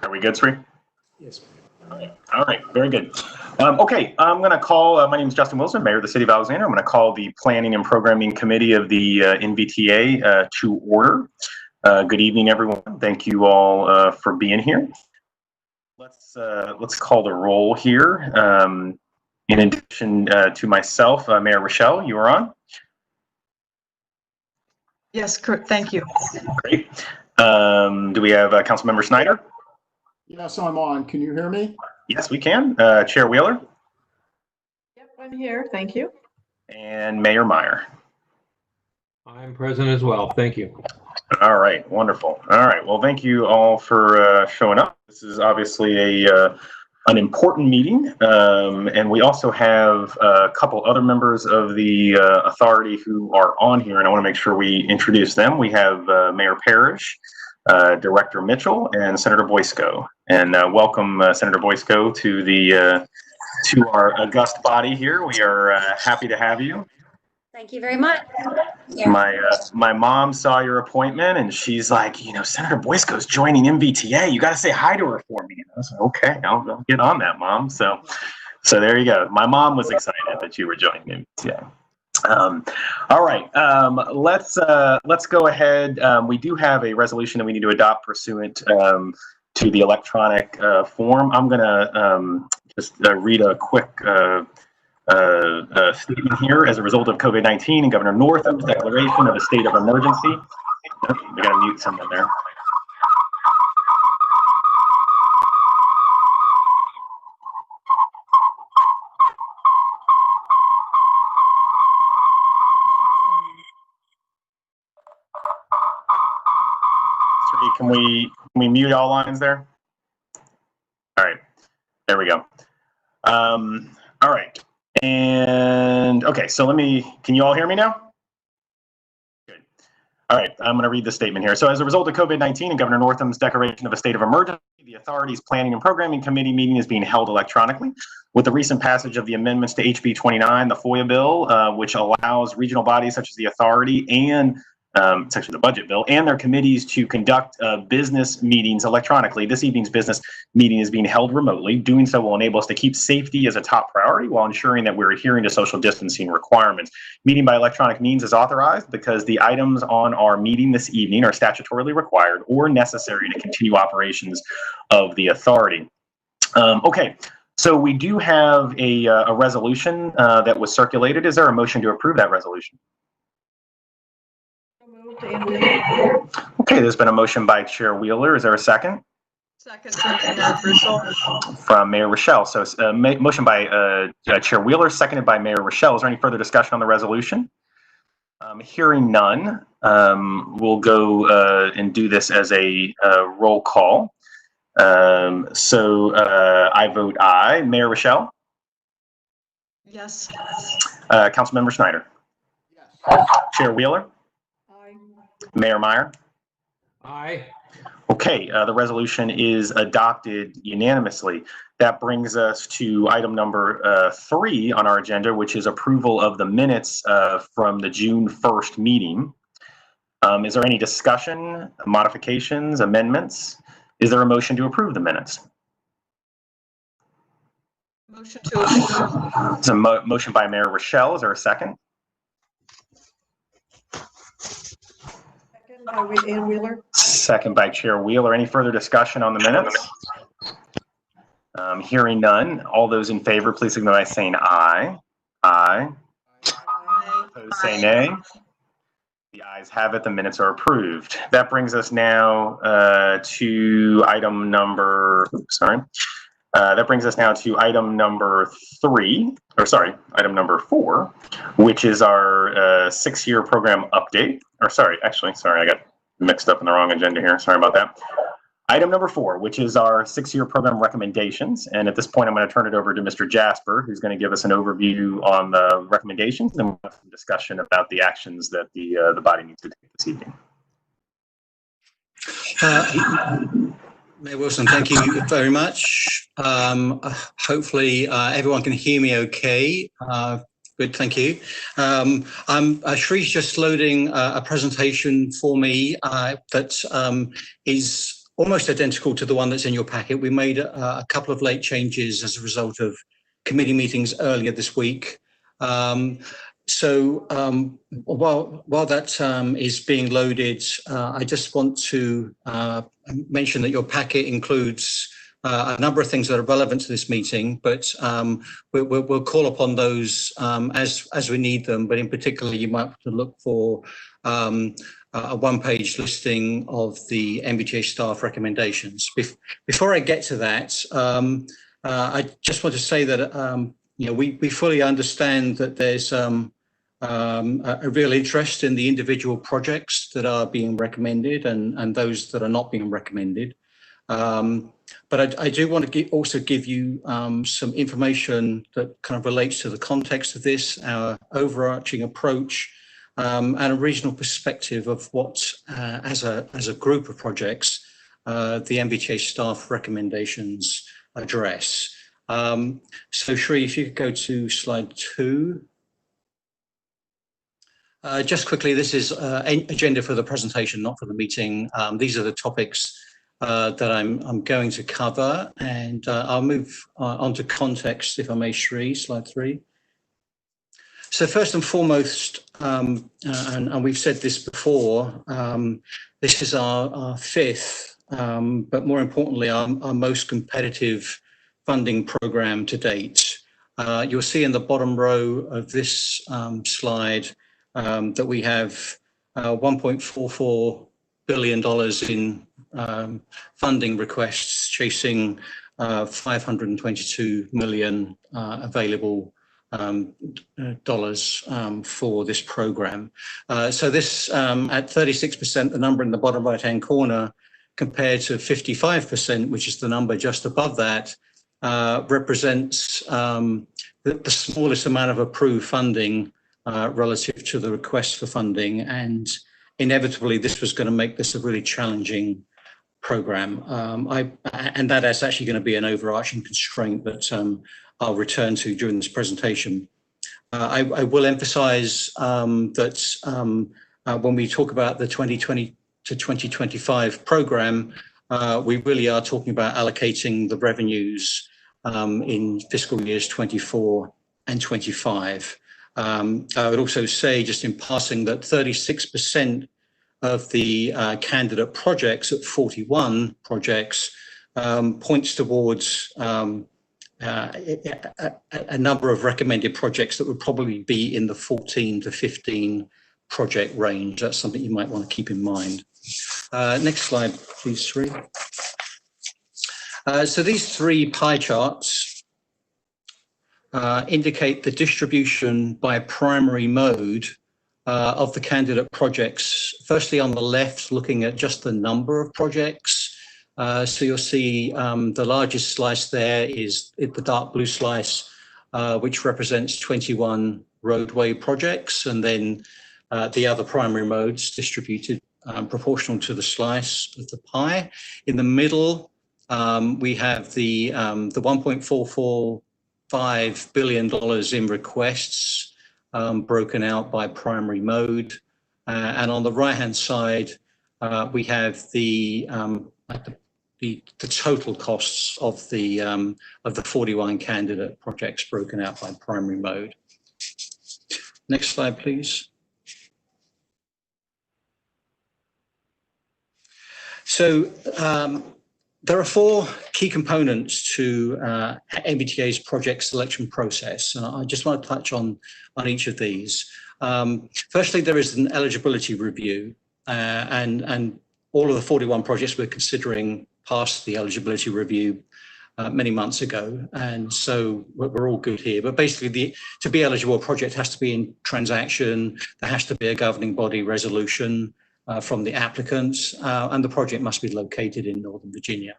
Are we good, Sri? Yes. All right, very good. Okay, I'm going to call, my name is Justin Wilson, Mayor of the City of Alexandria. I'm going to call the Planning and Programming Committee of the NVTA to order. Good evening, everyone. Thank you all for being here. Let's call the roll here. In addition to myself, Mayor Rochelle, you are on? Yes, correct. Thank you. Great. Do we have Councilmember Snyder? Yes, I'm on. Can you hear me? Yes, we can. Chair Wheeler? Yep, I'm here. Thank you. And Mayor Meyer. I'm present as well. Thank you. All right, wonderful. All right, well, thank you all for showing up. This is obviously an important meeting, and we also have a couple other members of the authority who are on here, and I want to make sure we introduce them. We have Mayor Parrish, Director Mitchell, and Senator Boysko. And welcome, Senator Boysko, to our august body here. We are happy to have you. Thank you very much. Yeah. My mom saw your appointment and she's like, you know, Senator Boysko's joining MVTA. You got to say hi to her for me. And I was like, okay, I'll get on that, Mom. So there you go. My mom was excited that you were joining MVTA. All right, let's go ahead. We do have a resolution that we need to adopt pursuant to the electronic form. I'm gonna just read a quick statement here. As a result of COVID-19 and Governor Northam's declaration of a state of emergency. We gotta mute someone there. Can we mute all lines there? All right, there we go. All right, and okay, so can you all hear me now? Good. All right, I'm gonna read the statement here. So as a result of COVID-19 and Governor Northam's declaration of a state of emergency, the authority's Planning and Programming Committee meeting is being held electronically. With the recent passage of the amendments to HB 29, the FOIA bill, which allows regional bodies such as the authority and it's actually the budget bill, and their committees to conduct business meetings electronically. This evening's business meeting is being held remotely. Doing so will enable us to keep safety as a top priority while ensuring that we're adhering to social distancing requirements. Meeting by electronic means is authorized because the items on our meeting this evening are statutorily required or necessary to continue operations of the authority. Okay, so we do have a resolution that was circulated. Is there a motion to approve that resolution? Okay, there's been a motion by Chair Wheeler. Is there a second? Second from Mayor Rochelle. From Mayor Rochelle. So motion by Chair Wheeler, seconded by Mayor Rochelle. Is there any further discussion on the resolution? Hearing none, we'll go and do this as a roll call. I vote aye. Mayor Rochelle? Yes. Councilmember Snyder? Yes. Chair Wheeler? Aye. Mayor Meyer? Aye. Okay, the resolution is adopted unanimously. That brings us to item number 3 on our agenda, which is approval of the minutes from the June 1st meeting. Is there any discussion, modifications, amendments? Is there a motion to approve the minutes? Motion to approve. It's a motion by Mayor Rochelle. Is there a second? Second by Ann Wheeler. Second by Chair Wheeler. Any further discussion on the minutes? Hearing none. All those in favor, please signal by saying aye. Aye. Aye. Opposed, say nay. The ayes have it. The minutes are approved. That brings us now to item number, that brings us now to item number 4, which is our 6-year program update. Sorry, I got mixed up in the wrong agenda here. Sorry about that. Item number 4, which is our 6-year program recommendations. And at this point, I'm going to turn it over to Mr. Jasper, who's going to give us an overview on the recommendations, and we'll have some discussion about the actions that the body needs to take this evening. Mayor Wilson, thank you very much. Hopefully everyone can hear me okay. Good, thank you. Shree's just loading a presentation for me that is almost identical to the one that's in your packet. We made a couple of late changes as a result of committee meetings earlier this week. So while that is being loaded, I just want to mention that your packet includes a number of things that are relevant to this meeting, but we'll call upon those as we need them. But in particular, you might have to look for a one-page listing of the NVTA staff recommendations. Before I get to that, I just want to say that we fully understand that there's a real interest in the individual projects that are being recommended and those that are not being recommended. But I do want to also give you some information that kind of relates to the context of this, our overarching approach, and a regional perspective of what, as a group of projects, the NVTA staff recommendations address. So Shri, if you could go to slide 2. Just quickly, this is an agenda for the presentation, not for the meeting. These are the topics that I'm going to cover, and I'll move on to context, if I may, Shri, slide 3. So first and foremost, and we've said this before, this is our fifth, but more importantly, our most competitive funding program to date. You'll see in the bottom row of this slide that we have $1.44 billion in funding requests, chasing 522 million available dollars for this program. So this at 36%, the number in the bottom right-hand corner, compared to 55%, which is the number just above that, represents the smallest amount of approved funding relative to the request for funding. And inevitably, this was going to make this a really challenging program. And that is actually going to be an overarching constraint that I'll return to during this presentation. I will emphasize that when we talk about the 2020 to 2025 program, we really are talking about allocating the revenues in fiscal years 24 and 25. I would also say, just in passing, that 36% of the candidate projects at 41 projects points towards a number of recommended projects that would probably be in the 14 to 15 project range. That's something you might want to keep in mind. Next slide, please, Sri. So these three pie charts indicate the distribution by primary mode of the candidate projects. Firstly, on the left, looking at just the number of projects. So you'll see the largest slice there is the dark blue slice, which represents 21 roadway projects, and then the other primary modes distributed proportional to the slice of the pie. In the middle, we have the $1.445 billion in requests broken out by primary mode. And on the right-hand side, we have the total costs of the 41 candidate projects broken out by primary mode. Next slide, please. So there are four key components to NVTA's project selection process, and I just want to touch on each of these. Firstly, there is an eligibility review, and all of the 41 projects we're considering passed the eligibility review many months ago, and so we're all good here. But basically, to be eligible, a project has to be in transaction, there has to be a governing body resolution from the applicants, and the project must be located in Northern Virginia.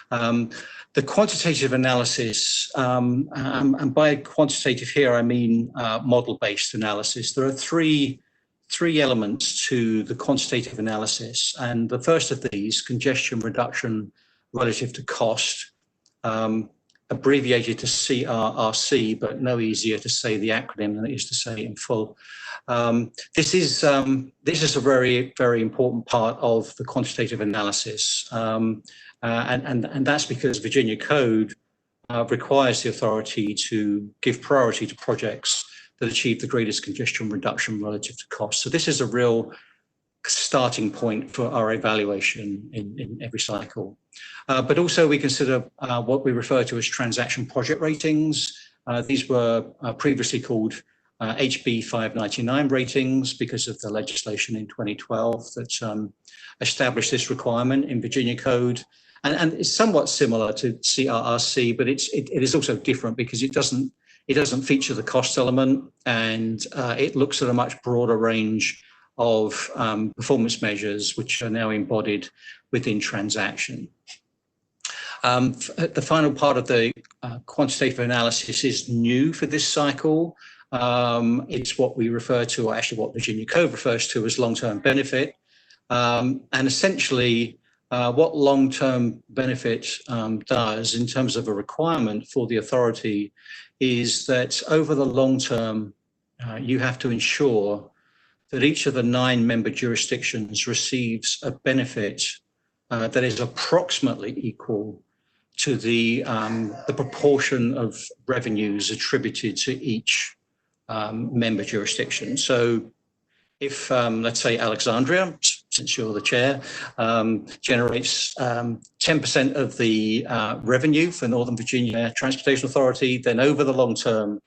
The quantitative analysis, and by quantitative here, I mean model-based analysis. There are three elements to the quantitative analysis, and the first of these, congestion reduction relative to cost, abbreviated to CRRC, but no easier to say the acronym than it is to say it in full. This is a very, very important part of the quantitative analysis. And that's because Virginia Code requires the authority to give priority to projects that achieve the greatest congestion reduction relative to cost. So this is a real starting point for our evaluation in every cycle. But also we consider what we refer to as transaction project ratings. These were previously called HB 599 ratings because of the legislation in 2012 that established this requirement in Virginia Code. And it's somewhat similar to CRRC, but it is also different because it doesn't feature the cost element, and it looks at a much broader range of performance measures which are now embodied within transaction. The final part of the quantitative analysis is new for this cycle. It's what we refer to, or actually what Virginia Code refers to as long-term benefit. And essentially, what long-term benefit does in terms of a requirement for the authority is that over the long term, you have to ensure that each of the 9 member jurisdictions receives a benefit that is approximately equal to the proportion of revenues attributed to each member jurisdiction. So if, let's say, Alexandria, since you're the chair, generates 10% of the revenue for Northern Virginia Transportation Authority, then over the long term,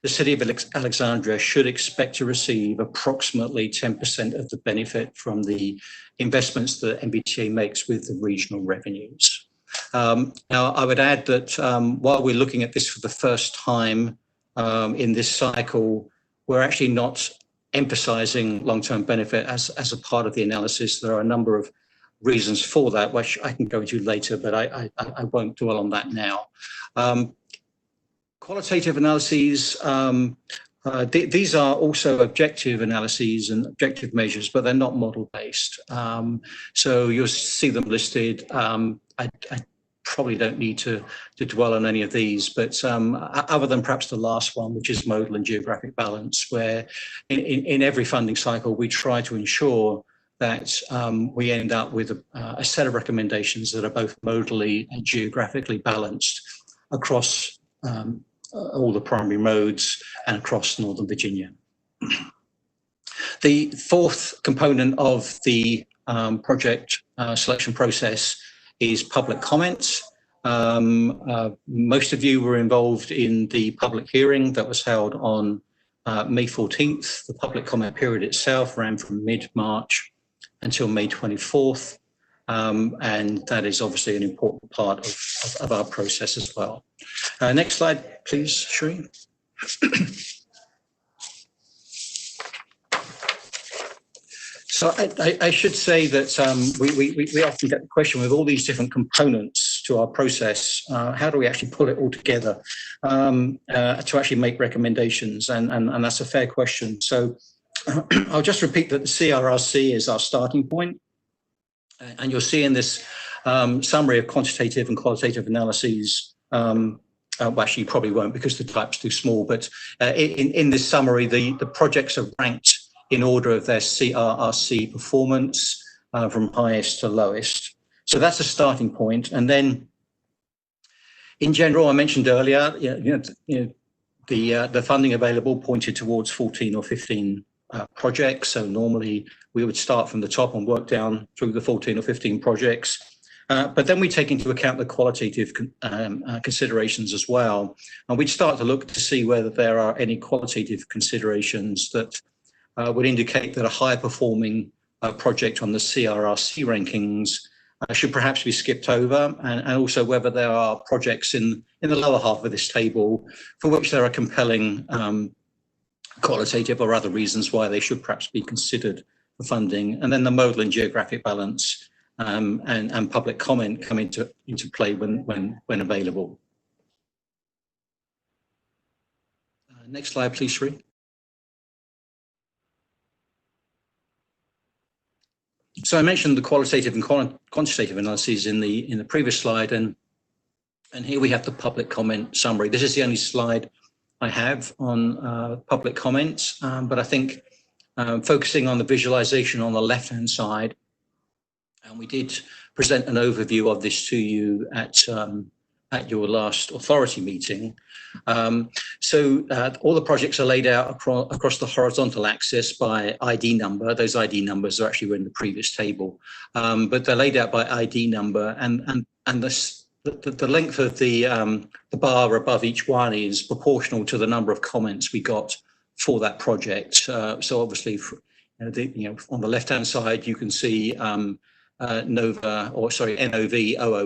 the city of Alexandria should expect to receive approximately 10% of the benefit from the investments that NVTA makes with the regional revenues. Now, I would add that while we're looking at this for the first time in this cycle, we're actually not emphasizing long-term benefit as a part of the analysis. There are a number of reasons for that, which I can go into later, but I won't dwell on that now. Qualitative analyses, these are also objective analyses and objective measures, but they're not model-based. So you'll see them listed. I probably don't need to dwell on any of these, but other than perhaps the last one, which is modal and geographic balance, where in every funding cycle, we try to ensure that we end up with a set of recommendations that are both modally and geographically balanced across all the primary modes and across Northern Virginia. The fourth component of the project selection process is public comments. Most of you were involved in the public hearing that was held on May 14th. The public comment period itself ran from mid-March until May 24th. And that is obviously an important part of our process as well. Next slide, please, Sheree. So I should say that we often get the question with all these different components to our process, how do we actually pull it all together to actually make recommendations? And that's a fair question. So I'll just repeat that the CRRC is our starting point. And you'll see in this summary of quantitative and qualitative analyses, well, actually you probably won't because the type's too small, but in this summary, the projects are ranked in order of their CRRC performance from highest to lowest. So that's a starting point. And then in general, I mentioned earlier, the funding available pointed towards 14 or 15 projects. So normally we would start from the top and work down through the 14 or 15 projects. But then we take into account the qualitative considerations as well. And we'd start to look to see whether there are any qualitative considerations that would indicate that a higher performing project on the CRRC rankings should perhaps be skipped over, and also whether there are projects in the lower half of this table for which there are compelling qualitative or other reasons why they should perhaps be considered for funding. And then the modal and geographic balance and public comment come into play when available. Next slide, please, Sri. So I mentioned the qualitative and quantitative analyses in the previous slide, and And here we have the public comment summary. This is the only slide I have on public comments, but I think focusing on the visualization on the left-hand side, and we did present an overview of this to you at your last authority meeting. So all the projects are laid out across the horizontal axis by ID number. Those ID numbers are actually in the previous table, but they're laid out by ID number, and the length of the bar above each one is proportional to the number of comments we got for that project. So obviously, on the left-hand side, you can see NOV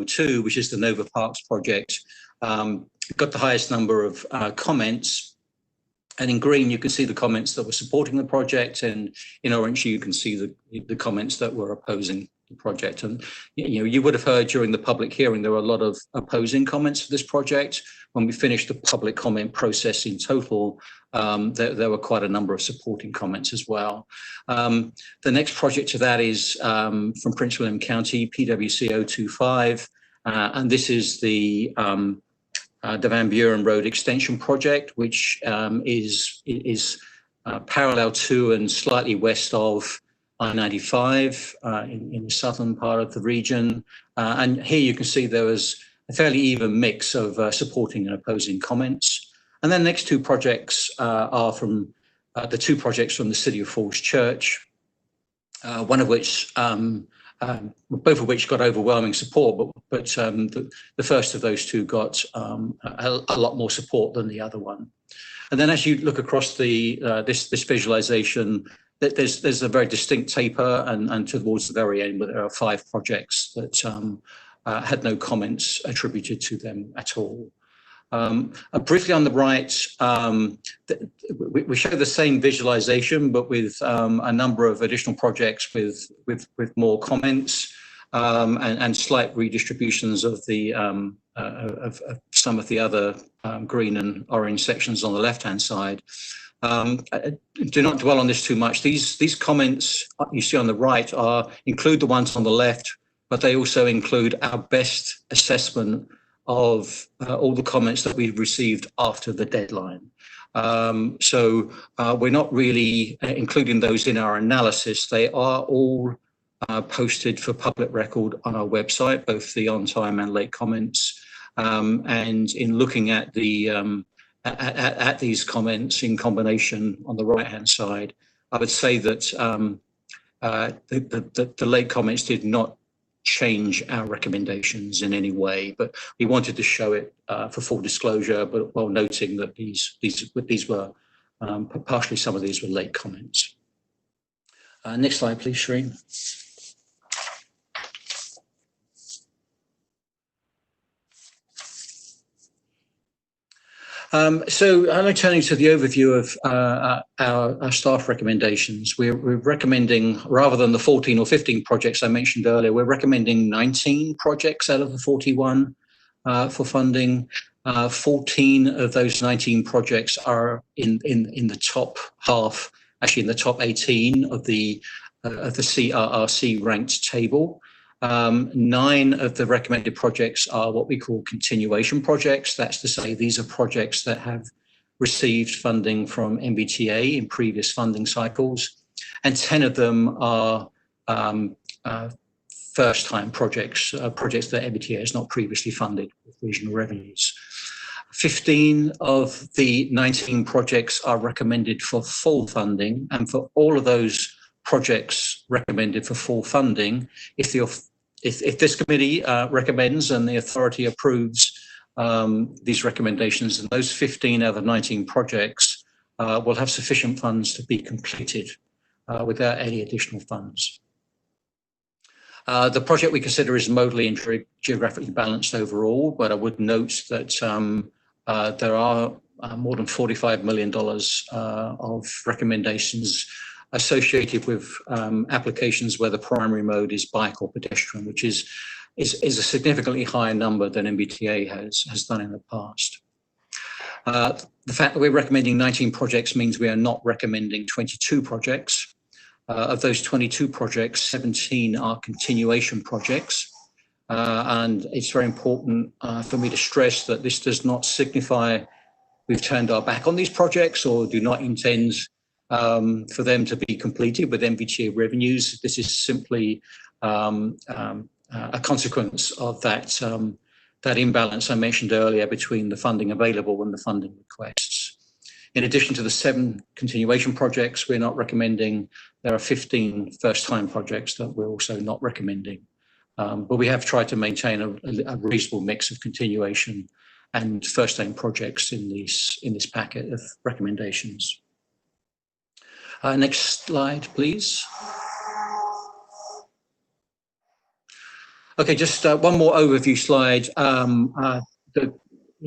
002, which is the Nova Parks project, got the highest number of comments. And in green, you can see the comments that were supporting the project, and in orange, you can see the comments that were opposing the project. And you would have heard during the public hearing there were a lot of opposing comments for this project. When we finished the public comment process in total, there were quite a number of supporting comments as well. The next project to that is from Prince William County, PWC 025, and this is the Van Buren Road Extension Project, which is parallel to and slightly west of I-95 in the southern part of the region. And here you can see there was a fairly even mix of supporting and opposing comments. And then the next two projects are from the two projects from the City of Falls Church, one of which both of which got overwhelming support, but the first of those two got a lot more support than the other one. And then as you look across this visualization, there's a very distinct taper, and towards the very end, there are 5 projects that had no comments attributed to them at all. Briefly on the right, we show the same visualization, but with a number of additional projects with more comments and slight redistributions of the of some of the other green and orange sections on the left-hand side. Do not dwell on this too much. These comments you see on the right include the ones on the left, but they also include our best assessment of all the comments that we've received after the deadline. So we're not really including those in our analysis. They are all posted for public record on our website, both the on-time and late comments. And in looking at at these comments in combination on the right-hand side, I would say that the late comments did not change our recommendations in any way, but we wanted to show it for full disclosure, but while noting that these were partially, some of these were late comments. Next slide, please, Shereen. So I'm turning to the overview of our staff recommendations. We're recommending, rather than the 14 or 15 projects I mentioned earlier, we're recommending 19 projects out of the 41 for funding. 14 of those 19 projects are in the top half, actually in the top 18 of the CRRC ranked table. 9 of the recommended projects are what we call continuation projects. That's to say, these are projects that have received funding from NVTA in previous funding cycles, and 10 of them are first-time projects, projects that NVTA has not previously funded with regional revenues. 15 of the 19 projects are recommended for full funding, and for all of those projects recommended for full funding, if this committee recommends and the authority approves these recommendations, then those 15 out of 19 projects will have sufficient funds to be completed without any additional funds. The project we consider is modally and geographically balanced overall, but I would note that there are more than $45 million of recommendations associated with applications where the primary mode is bike or pedestrian, which is a significantly higher number than NVTA has done in the past. The fact that we're recommending 19 projects means we are not recommending 22 projects. Of those 22 projects, 17 are continuation projects. And it's very important for me to stress that this does not signify we've turned our back on these projects or do not intend for them to be completed with NVTA revenues. This is simply a consequence of that imbalance I mentioned earlier between the funding available and the funding requests. In addition to the 7 continuation projects we're not recommending, there are 15 first-time projects that we're also not recommending. But we have tried to maintain a reasonable mix of continuation and first-time projects in this packet of recommendations. Next slide, please. Okay, just one more overview slide.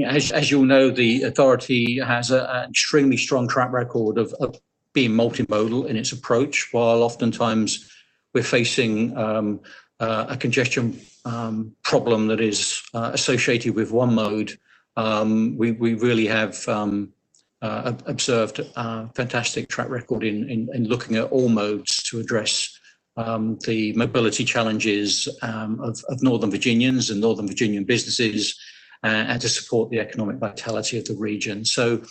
As you'll know, the authority has an extremely strong track record of being multimodal in its approach, while oftentimes we're facing a congestion problem that is associated with one mode. We really have observed a fantastic track record in looking at all modes to address the mobility challenges of Northern Virginians and Northern Virginian businesses, and to support the economic vitality of the region. So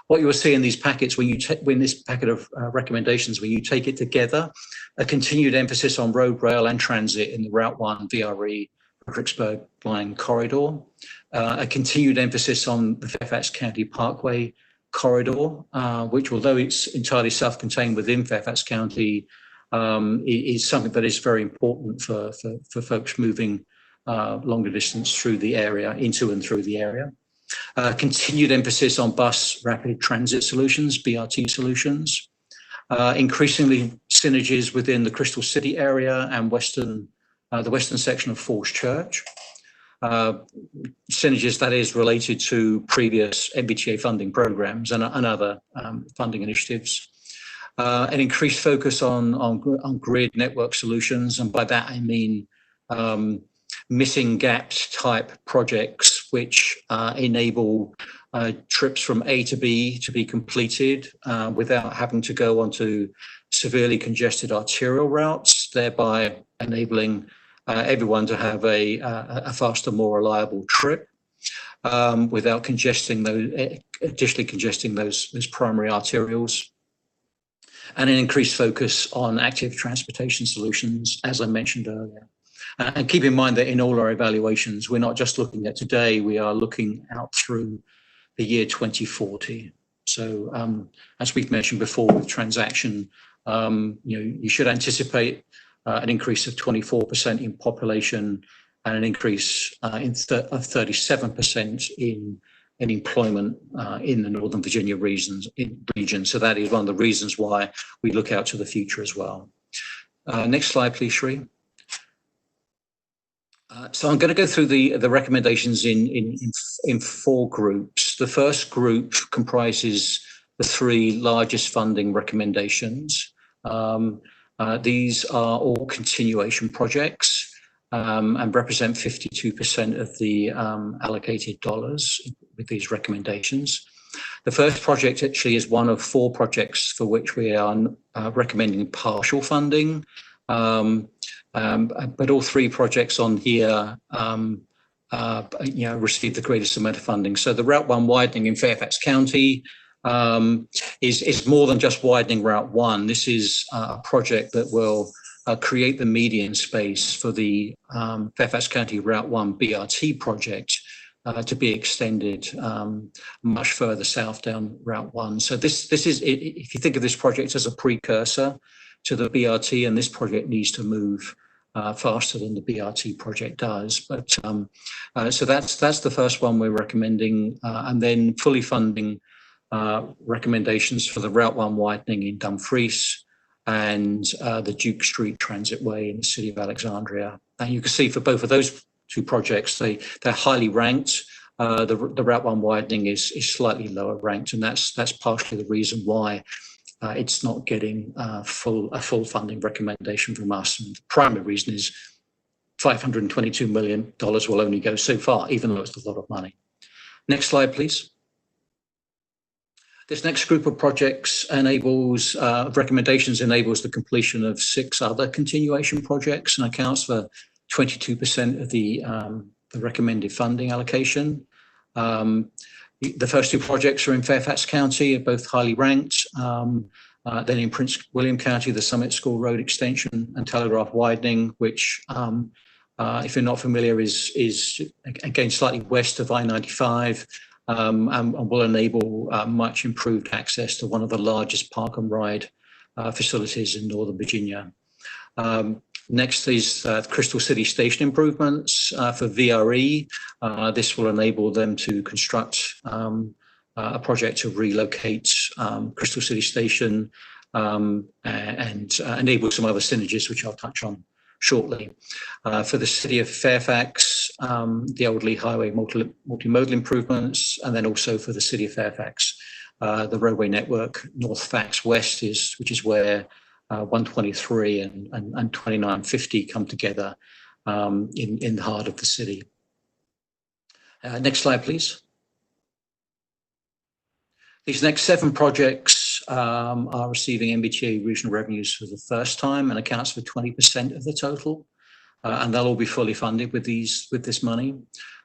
what you will see in these packets, when this packet of recommendations, when you take it together, a continued emphasis on road, rail and transit in the Route 1 VRE Fredericksburg line corridor, a continued emphasis on the Fairfax County Parkway corridor, which, although it's entirely self-contained within Fairfax County, is something that is very important for folks moving longer distance through the area, into and through the area. Continued emphasis on bus rapid transit solutions, BRT solutions. Increasingly synergies within the Crystal City area and the western section of Falls Church. Synergies that is related to previous NVTA funding programs and other funding initiatives. An increased focus on grid network solutions, and by that I mean missing gaps type projects which enable trips from A to B to be completed without having to go onto severely congested arterial routes, thereby enabling everyone to have a faster, more reliable trip without additionally congesting those primary arterials. And an increased focus on active transportation solutions, as I mentioned earlier. And keep in mind that in all our evaluations, we're not just looking at today, we are looking out through the year 2040. So as we've mentioned before with transaction, you should anticipate an increase of 24% in population and an increase of 37% in employment in the Northern Virginia region. So that is one of the reasons why we look out to the future as well. Next slide, please, Sri. So I'm going to go through the recommendations in 4 groups. The first group comprises the 3 largest funding recommendations. These are all continuation projects and represent 52% of the allocated dollars with these recommendations. The first project actually is one of 4 projects for which we are recommending partial funding. But all 3 projects on here, receive the greatest amount of funding. So the Route 1 widening in Fairfax County is more than just widening Route 1. This is a project that will create the median space for the Fairfax County Route 1 BRT project to be extended much further south down Route 1. So this is, if you think of this project as a precursor to the BRT, and this project needs to move faster than the BRT project does. But so that's the first one we're recommending, and then fully funding recommendations for the Route 1 widening in Dumfries and the Duke Street Transitway in the city of Alexandria. And you can see for both of those 2 projects, they're highly ranked. The Route 1 widening is slightly lower ranked, and that's partially the reason why it's not getting a full funding recommendation from us. And the primary reason is $522 million will only go so far, even though it's a lot of money. Next slide, please. This next group of projects recommendations enables the completion of 6 other continuation projects and accounts for 22% of the recommended funding allocation. The first two projects are in Fairfax County, are both highly ranked. Then in Prince William County, the Summit School Road extension and telegraph widening, which, if you're not familiar, is again slightly west of I-95, and will enable much improved access to one of the largest park and ride facilities in Northern Virginia. Next is Crystal City Station improvements for VRE. This will enable them to construct a project to relocate Crystal City Station and enable some other synergies, which I'll touch on shortly. For the City of Fairfax, the Old Lee Highway multimodal improvements, and then also for the City of Fairfax, the roadway network North Fax West, which is where 123 and 2950 come together in the heart of the city. Next slide, please. These next 7 projects are receiving NVTA regional revenues for the first time and accounts for 20% of the total, and they'll all be fully funded with this money.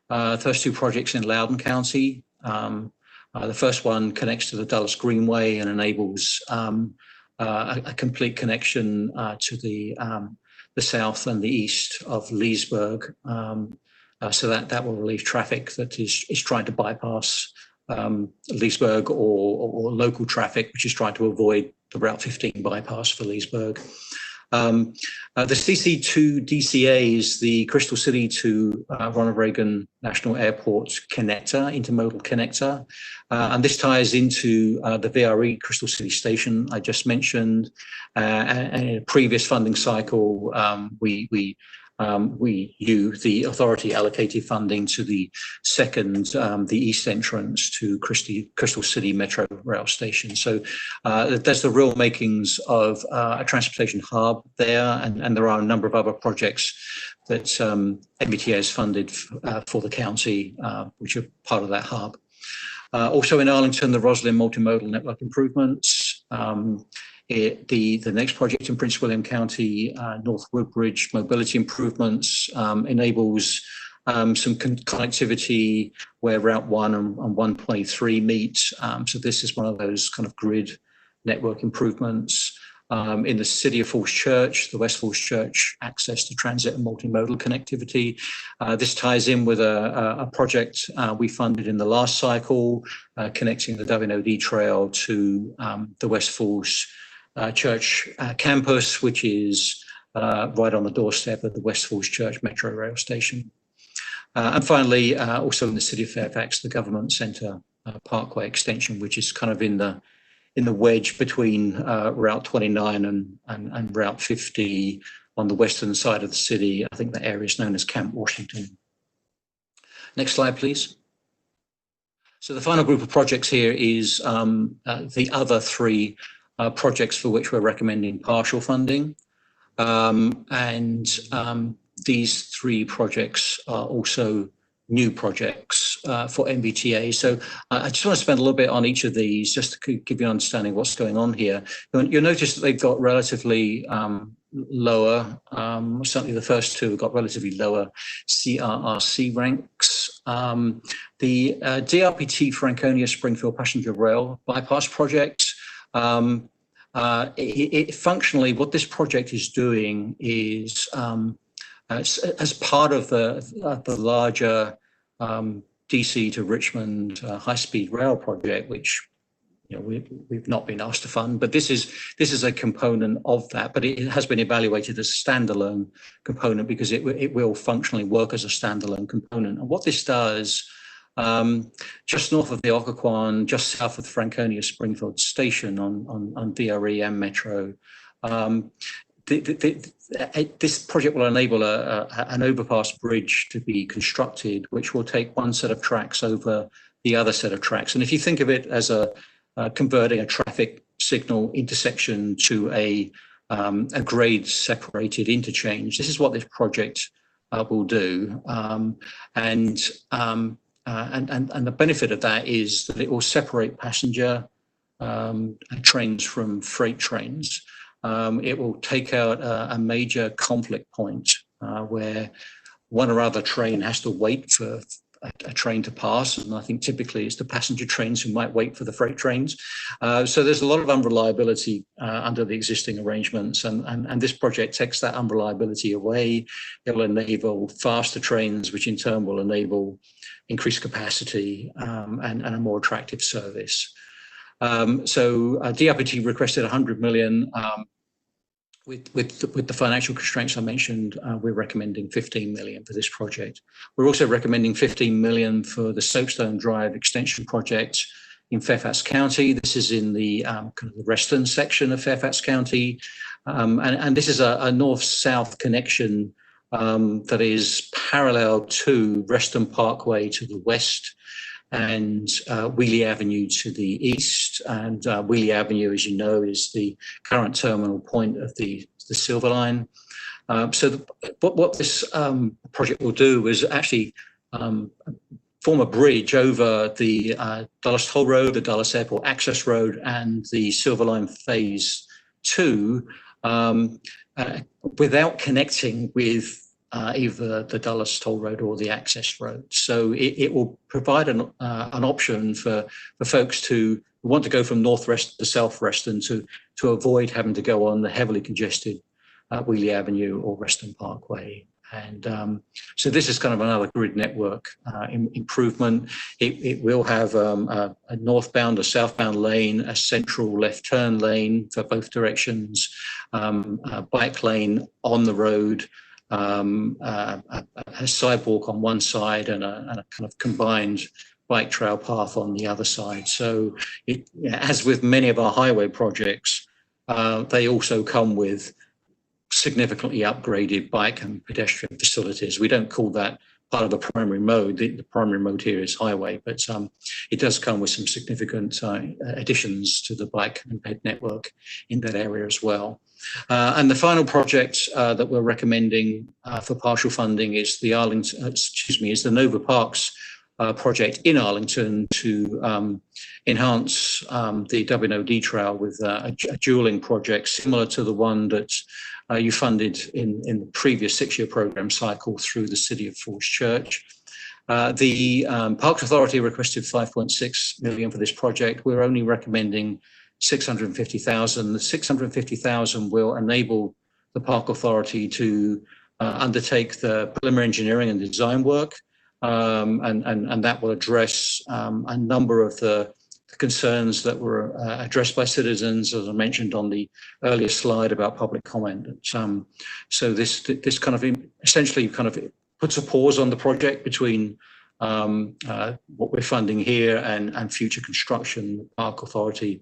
First 2 projects in Loudoun County. The first one connects to the Dulles Greenway and enables a complete connection to the south and the east of Leesburg, so that will relieve traffic that is trying to bypass Leesburg or local traffic, which is trying to avoid the Route 15 bypass for Leesburg. The CC2 DCA is the Crystal City to Ronald Reagan National Airport connector, intermodal connector. And this ties into the VRE Crystal City Station I just mentioned. And in a previous funding cycle, the authority allocated funding to the second, the east entrance to Crystal City Metro Rail Station. So there's the real makings of a transportation hub there, and there are a number of other projects that NVTA has funded for the county, which are part of that hub. Also in Arlington, the Roslyn Multimodal Network Improvements. The next project in Prince William County, North Woodbridge Mobility Improvements, enables some connectivity where Route 1 and 123 meet. So this is one of those kind of grid network improvements. In the City of Falls Church, the West Falls Church, access to transit and multimodal connectivity. This ties in with a project we funded in the last cycle, connecting the WNOD Trail to the West Falls Church campus, which is right on the doorstep of the West Falls Church Metro Rail Station. And finally, also in the City of Fairfax, the Government Centre Parkway extension, which is kind of in the wedge between Route 29 and Route 50 on the western side of the city. I think the area is known as Camp Washington. Next slide, please. So the final group of projects here is the other 3 projects for which we're recommending partial funding. These 3 projects are also new projects for NVTA. So I just want to spend a little bit on each of these just to give you an understanding of what's going on here. You'll notice that they've got relatively lower, certainly the first 2 have got relatively lower CRRC ranks. The DRPT Franconia Springfield Passenger Rail Bypass Project, functionally what this project is doing is as part of the larger DC to Richmond high-speed rail project, which we've not been asked to fund, but this is a component of that. But it has been evaluated as a standalone component because it will functionally work as a standalone component. And what this does, just north of the Occoquan, just south of the Franconia Springfield Station on VRE and Metro, this project will enable an overpass bridge to be constructed, which will take one set of tracks over the other set of tracks. And if you think of it as converting a traffic signal intersection to a grade separated interchange, this is what this project will do. And the benefit of that is that it will separate passenger trains from freight trains. It will take out a major conflict point where one or other train has to wait for a train to pass, and I think typically it's the passenger trains who might wait for the freight trains. So there's a lot of unreliability under the existing arrangements, and this project takes that unreliability away. It will enable faster trains, which in turn will enable increased capacity and a more attractive service. So DRPT requested 100 million. With the financial constraints I mentioned, we're recommending 15 million for this project. We're also recommending 15 million for the Soapstone Drive extension project in Fairfax County. This is in the kind of the western section of Fairfax County. And this is a north-south connection that is parallel to Reston Parkway to the west and Wheelie Avenue to the east. And Wheelie Avenue, as you know, is the current terminal point of the Silver Line. What this project will do is actually form a bridge over the Dulles Toll Road, the Dulles Airport Access Road, and the Silver Line Phase 2 without connecting with either the Dulles Toll Road or the access road. So it will provide an option for folks who want to go from North Reston to South Reston to avoid having to go on the heavily congested Wheelie Avenue or Reston Parkway. And so this is kind of another grid network improvement. It will have a northbound or southbound lane, a central left turn lane for both directions, a bike lane on the road, a sidewalk on one side and a kind of combined bike trail path on the other side. So as with many of our highway projects, they also come with significantly upgraded bike and pedestrian facilities. We don't call that part of the primary mode. The primary mode here is highway, but it does come with some significant additions to the bike and ped network in that area as well. And the final project that we're recommending for partial funding is the the Nova Parks project in Arlington to enhance the WNOD trail with a dualling project similar to the one that you funded in the previous 6-year program cycle through the City of Falls Church. The Parks Authority requested 5.6 million for this project. We're only recommending 650,000. The 650,000 will enable the Park Authority to undertake the preliminary engineering and design work, and that will address a number of the concerns that were addressed by citizens, as I mentioned on the earlier slide about public comment. So this kind of essentially kind of puts a pause on the project between what we're funding here and future construction. The Park Authority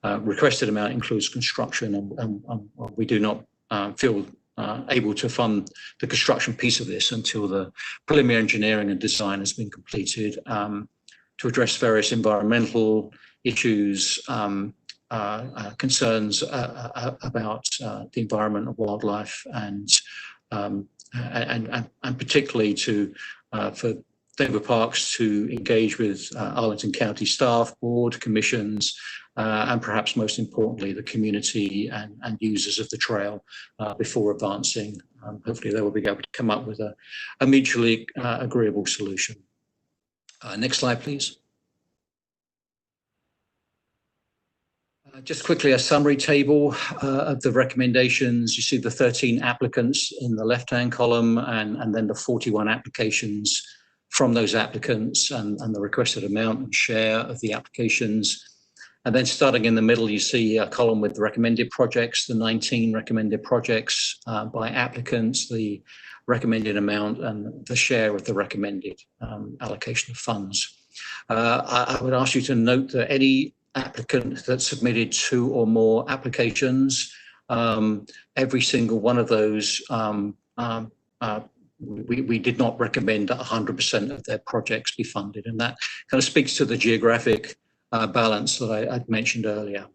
requested amount includes construction, and we do not feel able to fund the construction piece of this until the preliminary engineering and design has been completed to address various environmental issues, concerns about the environment and wildlife, and particularly for Nova Parks to engage with Arlington County staff, board, commissions, and perhaps most importantly, the community and users of the trail before advancing. Hopefully they will be able to come up with a mutually agreeable solution. Next slide, please. Just quickly, a summary table of the recommendations. You see the 13 applicants in the left-hand column, and then the 41 applications from those applicants and the requested amount and share of the applications. And then starting in the middle, you see a column with the recommended projects, the 19 recommended projects by applicants, the recommended amount and the share of the recommended allocation of funds. I would ask you to note that any applicant that submitted 2 or more applications, every single one of those, we did not recommend that 100% of their projects be funded. And that kind of speaks to the geographic balance that I'd mentioned earlier.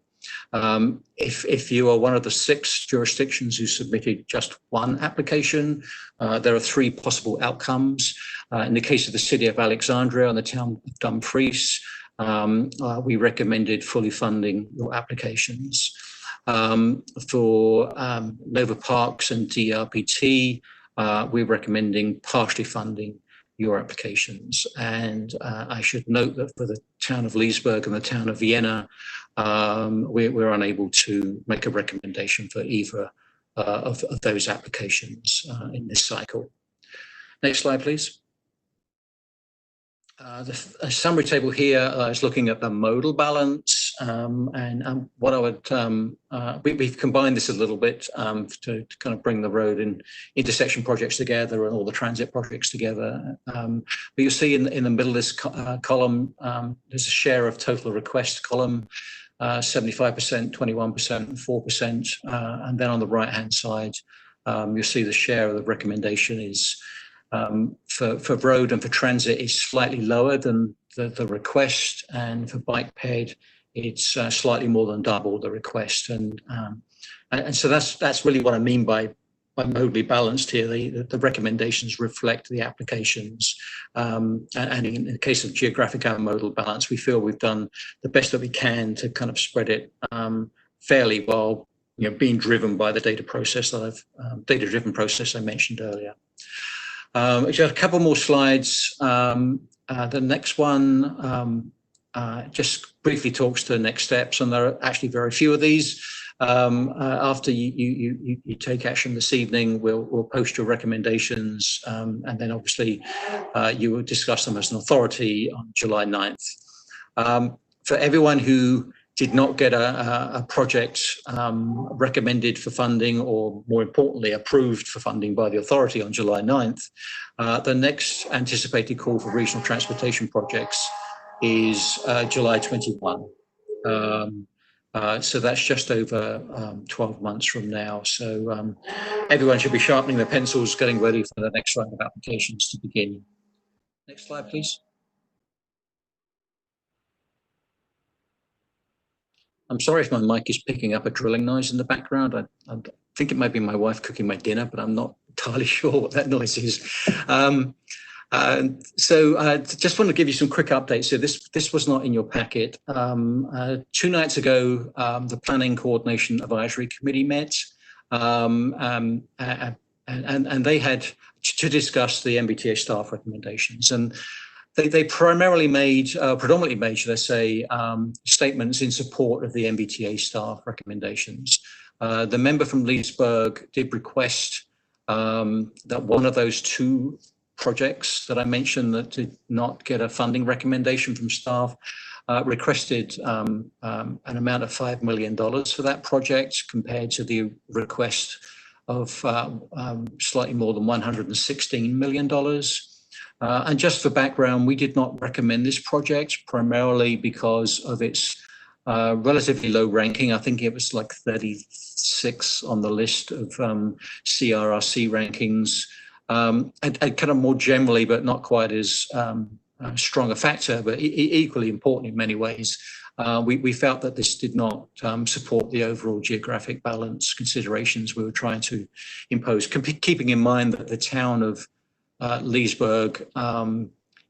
If you are one of the 6 jurisdictions who submitted just 1 application, there are 3 possible outcomes. In the case of the City of Alexandria and the town of Dumfries, we recommended fully funding your applications. For Nova Parks and DRPT, we're recommending partially funding your applications. And I should note that for the town of Leesburg and the town of Vienna, we're unable to make a recommendation for either of those applications in this cycle. Next slide, please. The summary table here is looking at the modal balance, and what I would, we've combined this a little bit to kind of bring the road and intersection projects together and all the transit projects together. But you'll see in the middle of this column, there's a share of total request column, 75%, 21%, and 4%. And then on the right-hand side, you'll see the share of the recommendation is for road and for transit is slightly lower than the request, and for bike ped it's slightly more than double the request, and so that's really what I mean by modally balanced here. The recommendations reflect the applications, and in the case of geographic and modal balance, we feel we've done the best that we can to kind of spread it fairly while being driven by the data process that data-driven process I mentioned earlier. Just a couple more slides. The next one just briefly talks to the next steps, and there are actually very few of these. After you take action this evening, we'll post your recommendations, and then obviously you will discuss them as an authority on July 9th. For everyone who did not get a project recommended for funding, or more importantly, approved for funding by the authority on July 9th, the next anticipated call for regional transportation projects is July 21. So that's just over 12 months from now. So everyone should be sharpening their pencils, getting ready for the next round of applications to begin. Next slide, please. I'm sorry if my mic is picking up a drilling noise in the background. I think it might be my wife cooking my dinner, but I'm not entirely sure what that noise is. So just want to give you some quick updates. So this was not in your packet. 2 nights ago, the Planning Coordination Advisory Committee met, and they had to discuss the NVTA staff recommendations. And they predominantly made, should I say, statements in support of the NVTA staff recommendations. The member from Leesburg did request that one of those 2 projects that I mentioned that did not get a funding recommendation from staff requested an amount of $5 million for that project, compared to the request of slightly more than $116 million. And just for background, we did not recommend this project primarily because of its relatively low ranking. I think it was like 36 on the list of CRRC rankings. And kind of more generally, but not quite as strong a factor, but equally important in many ways, we felt that this did not support the overall geographic balance considerations we were trying to impose, keeping in mind that the town of Leesburg,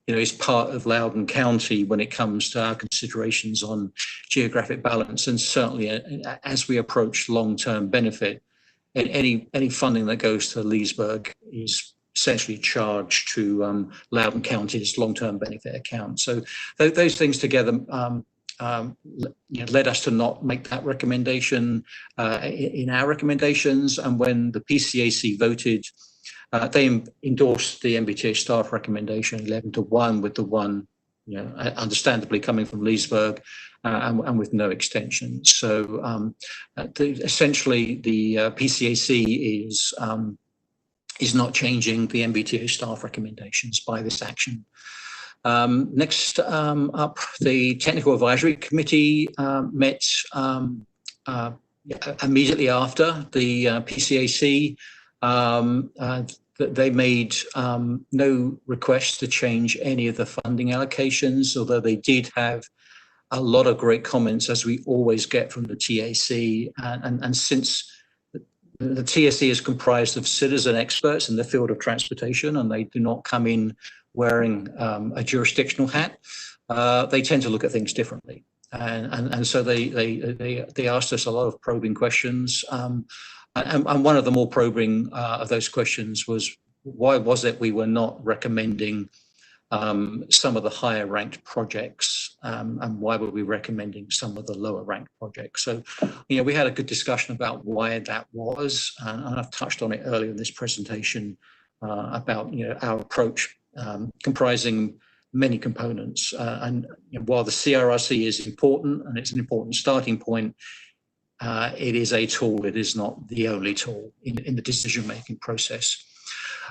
is part of Loudoun County when it comes to our considerations on geographic balance, and certainly as we approach long-term benefit, any funding that goes to Leesburg is essentially charged to Loudoun County's long-term benefit account. So those things together led us to not make that recommendation in our recommendations. And when the PCAC voted, they endorsed the NVTA staff recommendation 11-1, with the one, understandably coming from Leesburg, and with no extensions. So essentially, the PCAC is not changing the NVTA staff recommendations by this action. Next up, the Technical Advisory Committee met immediately after the PCAC. They made no request to change any of the funding allocations, although they did have a lot of great comments, as we always get from the TAC. And since the TAC is comprised of citizen experts in the field of transportation, and they do not come in wearing a jurisdictional hat, they tend to look at things differently. And so they asked us a lot of probing questions. And one of the more probing of those questions was, why was it we were not recommending some of the higher ranked projects, and why were we recommending some of the lower ranked projects? So, we had a good discussion about why that was, and I've touched on it earlier in this presentation about our approach comprising many components. And while the CRRC is important and it's an important starting point, it is a tool. It is not the only tool in the decision-making process.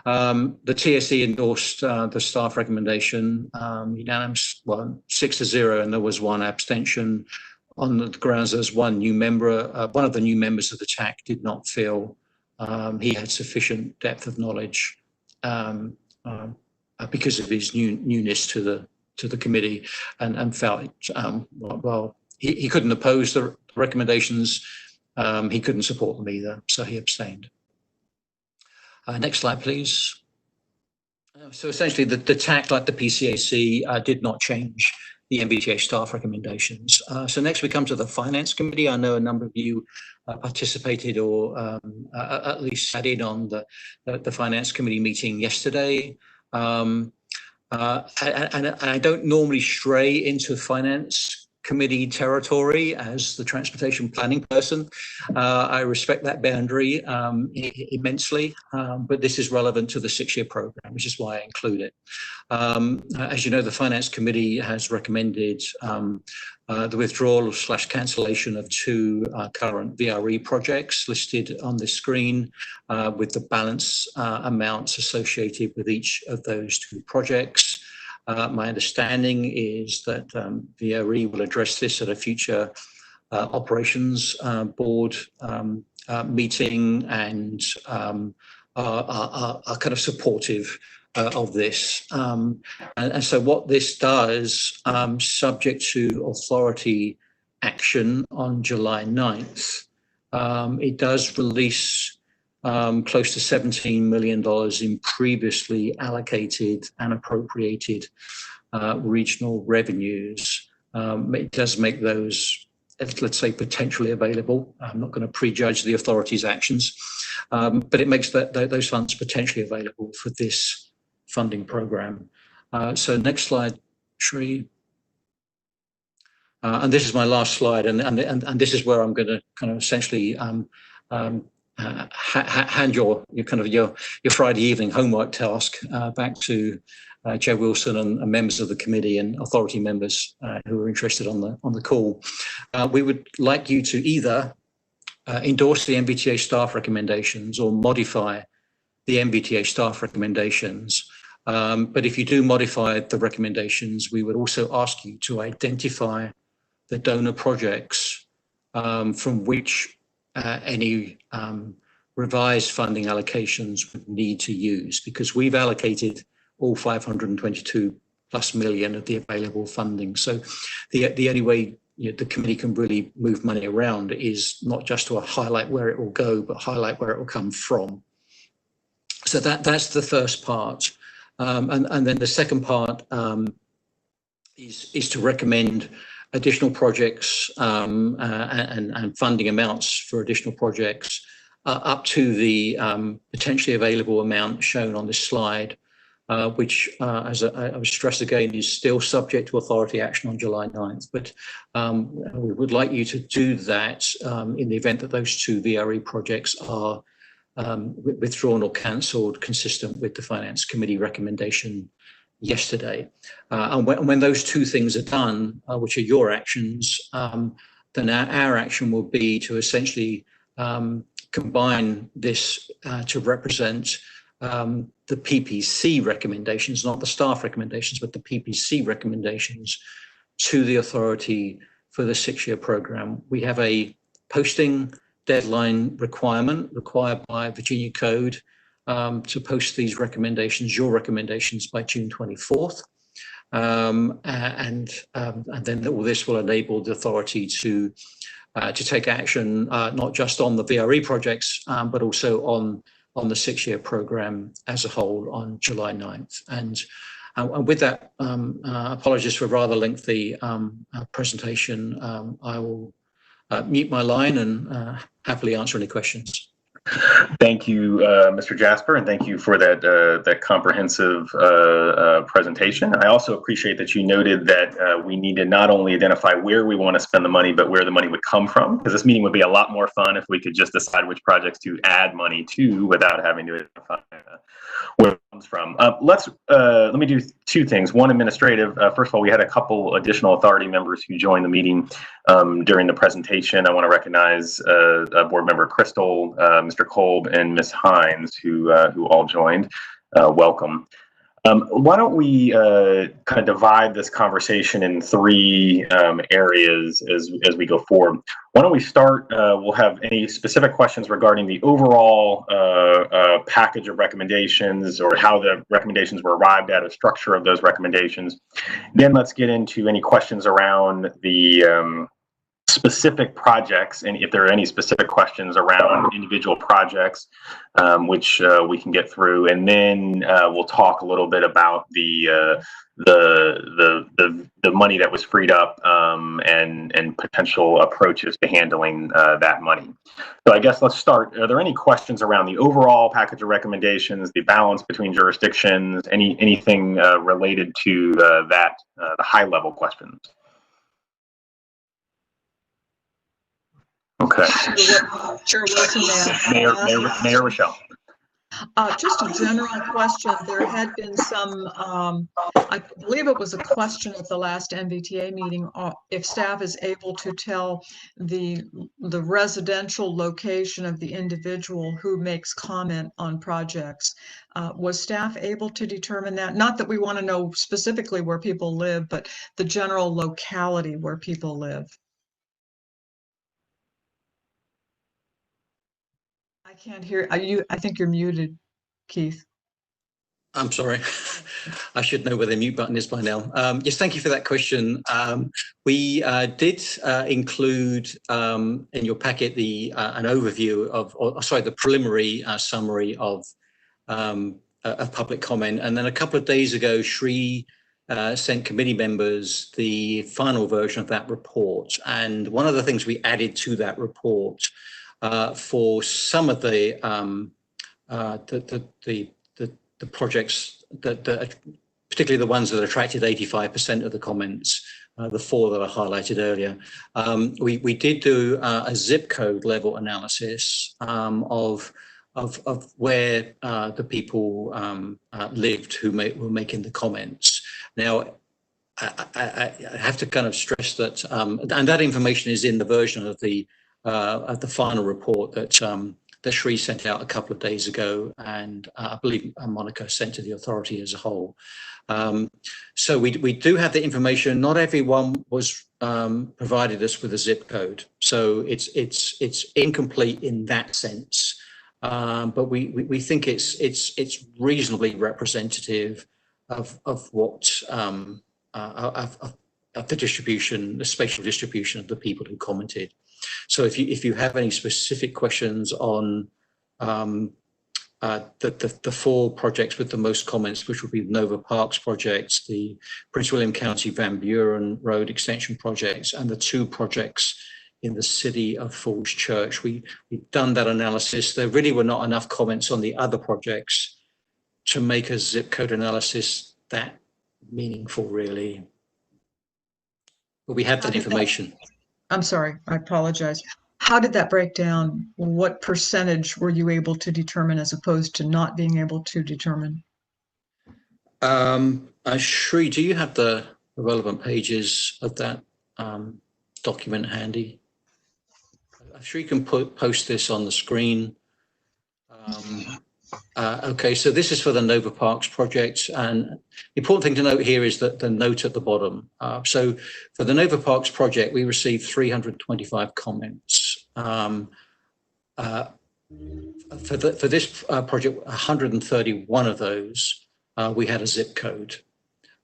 The TSE endorsed the staff recommendation, unanimous, 6-0, and there was one abstention on the grounds there's one new member. One of the new members of the TAC did not feel he had sufficient depth of knowledge because of his newness to the committee, and felt he couldn't oppose the recommendations. He couldn't support them either, so he abstained. Next slide, please. So essentially, the TAC, like the PCAC, did not change the NVTA staff recommendations. So next we come to the Finance Committee. I know a number of you participated or at least sat in on the Finance Committee meeting yesterday. And I don't normally stray into Finance Committee territory as the transportation planning person. I respect that boundary immensely, but this is relevant to the 6-year program, which is why I include it. As you know, the Finance Committee has recommended the withdrawal / cancellation of 2 current VRE projects listed on the screen with the balance amounts associated with each of those 2 projects. My understanding is that VRE will address this at a future operations board meeting, and are kind of supportive of this. And so what this does, subject to authority action on July 9th, it does release close to $17 million in previously allocated and appropriated regional revenues. It does make those, let's say, potentially available. I'm not going to prejudge the authority's actions, but it makes those funds potentially available for this funding program. So next slide, Sri. And this is my last slide, and this is where I'm going to kind of essentially hand your Friday evening homework task back to Joe Wilson and members of the committee and authority members who are interested on the call. We would like you to either endorse the NVTA staff recommendations or modify the NVTA staff recommendations. But if you do modify the recommendations, we would also ask you to identify the donor projects from which any revised funding allocations would need to use, because we've allocated all 522 plus million of the available funding. So the only way the committee can really move money around is not just to highlight where it will go, but highlight where it will come from. So that's the first part. And then the second part is to recommend additional projects and funding amounts for additional projects up to the potentially available amount shown on this slide, which, as I would stress again, is still subject to authority action on July 9th. But we would like you to do that in the event that those 2 VRE projects are withdrawn or cancelled, consistent with the Finance Committee recommendation yesterday. And when those 2 things are done, which are your actions, then our action will be to essentially combine this to represent the PPC recommendations, not the staff recommendations, but the PPC recommendations to the authority for the 6-year program. We have a posting deadline requirement required by Virginia Code to post these recommendations, your recommendations, by June 24th. And then all this will enable the authority to take action, not just on the VRE projects, but also on the 6-year program as a whole on July 9th. And with that, apologies for a rather lengthy presentation. I will mute my line and happily answer any questions. Thank you, Mr. Jasper, and thank you for that comprehensive presentation. I also appreciate that you noted that we need to not only identify where we want to spend the money, but where the money would come from, because this meeting would be a lot more fun if we could just decide which projects to add money to without having to identify where it comes from. Let me do two things. One, administrative. First of all, we had a couple additional authority members who joined the meeting during the presentation. I want to recognize Board Member Crystal, Mr. Kolb, and Ms. Hines, who all joined. Welcome. Why don't we kind of divide this conversation in three areas as we go forward. Why don't we start, we'll have any specific questions regarding the overall package of recommendations or how the recommendations were arrived at, a structure of those recommendations. Then let's get into any questions around the specific projects, and if there are any specific questions around individual projects, which we can get through, and then we'll talk a little bit about the money that was freed up and potential approaches to handling that money. So I guess let's start. Are there any questions around the overall package of recommendations, the balance between jurisdictions, anything related to that, the high level questions? Okay. Chair Wilson, Mayor Rochelle. Just a general question. There had been some, I believe it was a question at the last NVTA meeting, if staff is able to tell the residential location of the individual who makes comment on projects. Was staff able to determine that? Not that we want to know specifically where people live, but the general locality where people live. I can't hear you. I think you're muted, Keith. I'm sorry. I should know where the mute button is by now. Yes, thank you for that question. We did include in your packet an overview of, the preliminary summary of public comment. And then a couple of days ago, Shri sent committee members the final version of that report. And one of the things we added to that report for some of the projects that particularly the ones that attracted 85% of the comments, the four that I highlighted earlier, we did do a zip code level analysis of where the people lived who were making the comments. Now, I have to kind of stress that, and that information is in the version of the final report that Shri sent out a couple of days ago, and I believe Monica sent to the authority as a whole. So we do have the information. Not everyone was provided us with a zip code, so it's incomplete in that sense. But we think it's reasonably representative of what of the distribution, the spatial distribution of the people who commented. So if you have any specific questions on the four projects with the most comments, which would be Nova Parks projects, the Prince William County Van Buren Road Extension projects, and the two projects in the city of Falls Church, we've done that analysis. There really were not enough comments on the other projects to make a zip code analysis that meaningful, really. But we have that information. I'm sorry, I apologize. How did that break down? What percentage were you able to determine as opposed to not being able to determine? Shri, do you have the relevant pages of that document handy? Shri can post this on the screen. Okay, so this is for the Nova Parks project, and the important thing to note here is that the note at the bottom. So for the Nova Parks project, we received 325 comments. For this project, 131 of those we had a zip code,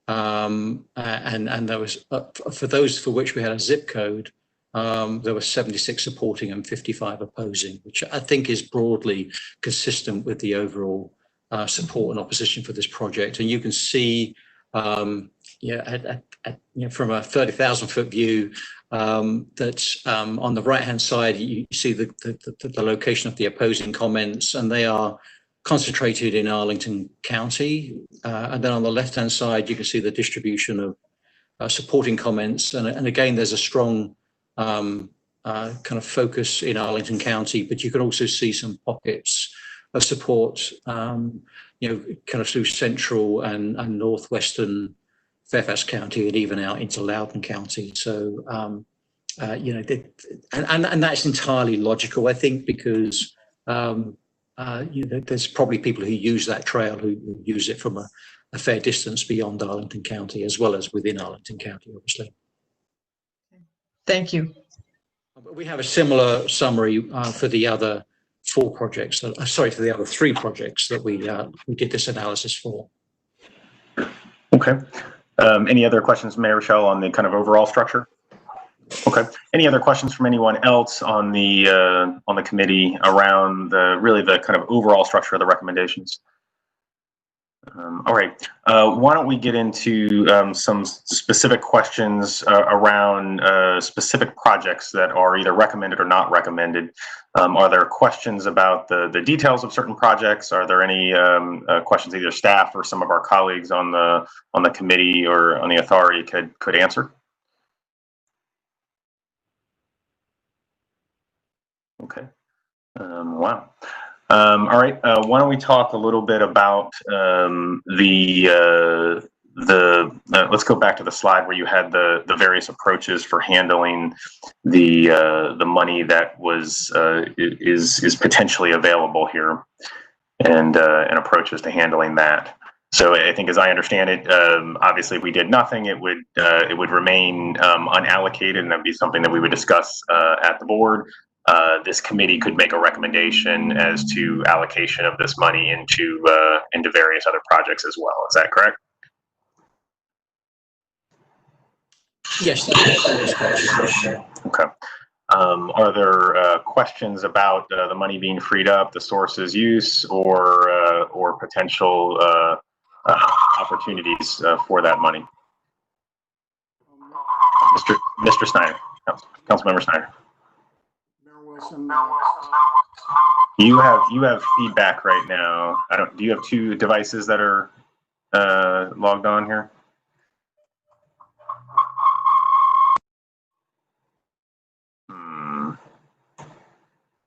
and there was for those for which we had a zip code, there were 76 supporting and 55 opposing, which I think is broadly consistent with the overall support and opposition for this project. And you can see, from a 30,000 foot view, that on the right-hand side, you see the location of the opposing comments, and they are concentrated in Arlington County. And then on the left-hand side, you can see the distribution of supporting comments. And again, there's a strong kind of focus in Arlington County, but you can also see some pockets of support, you know, kind of through central and northwestern Fairfax County and even out into Loudoun County. So, you know, and that's entirely logical, I think, because, you know, there's probably people who use that trail who use it from a fair distance beyond Arlington County, as well as within Arlington County, obviously. Thank you. We have a similar summary for the other for the other 3 projects that we did this analysis for. Okay. Any other questions, Mayor Rochelle, on the kind of overall structure? Okay. Any other questions from anyone else on the committee around really the kind of overall structure of the recommendations? All right. Why don't we get into some specific questions around specific projects that are either recommended or not recommended? Are there questions about the details of certain projects? Are there any questions either staff or some of our colleagues on the committee or on the authority could answer? Okay. Wow. All right. Why don't we talk a little bit about let's go back to the slide where you had the various approaches for handling the money that is potentially available here, and approaches to handling that. So I think, as I understand it, obviously, if we did nothing, it would remain unallocated, and that'd be something that we would discuss at the board. This committee could make a recommendation as to allocation of this money into various other projects as well. Is that correct? Yes, that's correct. Okay. Are there questions about the money being freed up, the sources, use, or potential opportunities for that money? Mr. Snyder, Councilmember Snyder. You have feedback right now. Do you have 2 devices that are logged on here?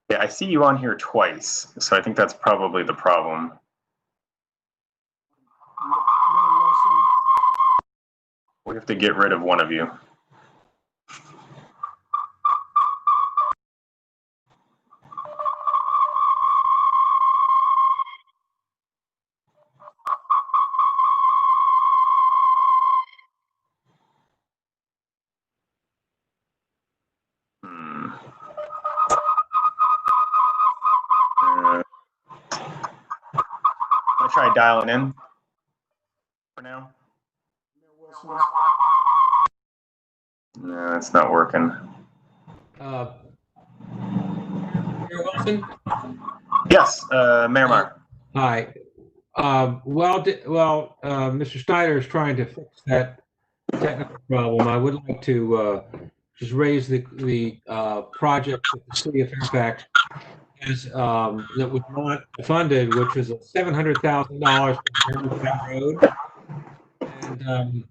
Yeah, I see you on here twice, so I think that's probably the problem. We have to get rid of one of you. I'll try dialing in for now. No, it's not working. Mayor Wilson? Yes, Mayor Meyer. Hi. Mr. Snyder is trying to fix that technical problem. I would like to just raise the project that the city of Fairfax has that was not funded, which was a $700,000 for road. And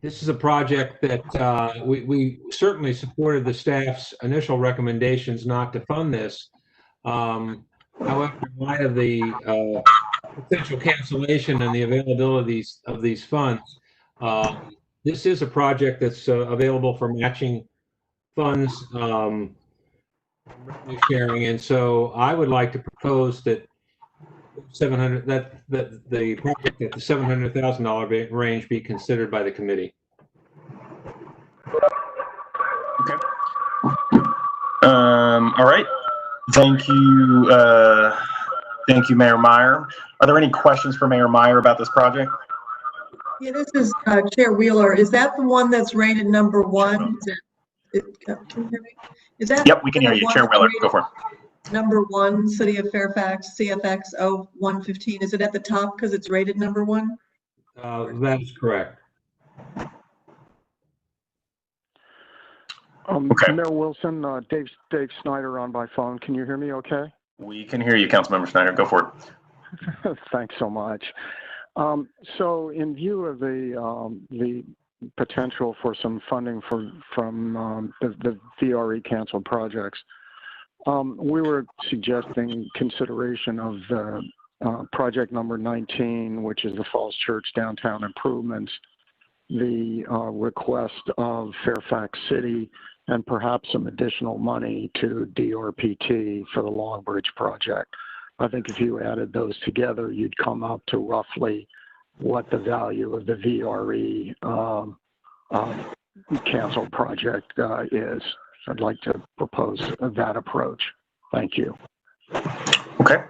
this is a project that we certainly supported the staff's initial recommendations not to fund this. However, in light of the potential cancellation and the availability of these funds, this is a project that's available for matching funds, revenue sharing, and so I would like to propose that the project at the $700,000 range be considered by the committee. Okay. All right. Thank you. Thank you, Mayor Meyer. Are there any questions for Mayor Meyer about this project? Yeah, this is Chair Wheeler. Is that the one that's rated number 1? Can you hear me? Is that? Yep, we can hear you. Chair Wheeler, go for it. Number 1, City of Fairfax, CFX 0115. Is it at the top because it's rated number 1? That is correct. Okay. Mayor Wilson, Dave Snyder on by phone. Can you hear me okay? We can hear you, Councilmember Snyder. Go for it. Thanks so much. So in view of the potential for some funding from the VRE canceled projects, we were suggesting consideration of the project number 19, which is the Falls Church downtown improvements, the request of Fairfax City, and perhaps some additional money to DRPT for the Long Bridge project. I think if you added those together, you'd come up to roughly what the value of the VRE canceled project is. So I'd like to propose that approach. Thank you. Okay.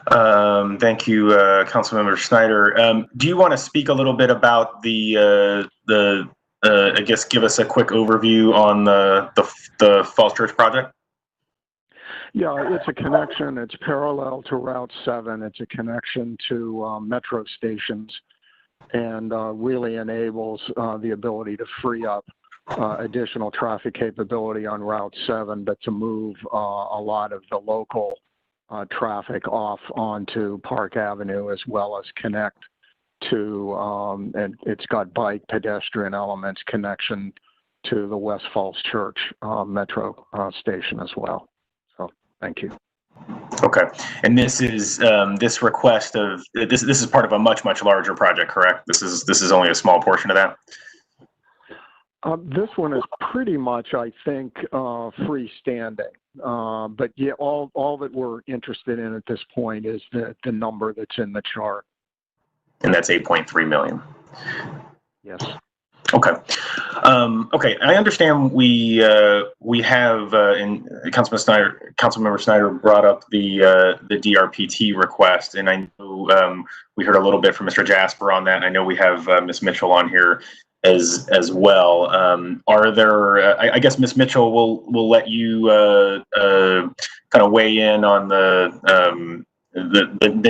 Thank you, Councilmember Snyder. Do you want to speak a little bit about I guess give us a quick overview on the Falls Church project? Yeah, it's a connection. It's parallel to Route 7. It's a connection to metro stations, and really enables the ability to free up additional traffic capability on Route 7, but to move a lot of the local traffic off onto Park Avenue, as well as connect to, and it's got bike pedestrian elements connection to the West Falls Church metro station as well. So thank you. Okay, and this is this request of this is part of a much larger project, correct? This is only a small portion of that. This one is pretty much, I think, freestanding. But yeah, all that we're interested in at this point is the number that's in the chart. And that's 8.3 million. Yes. Okay. Okay. I understand we have and Councilmember Snyder brought up the DRPT request, and I know we heard a little bit from Mr. Jasper on that. And I know we have Ms. Mitchell on here as well. Are there? I guess Ms. Mitchell will let you kind of weigh in on the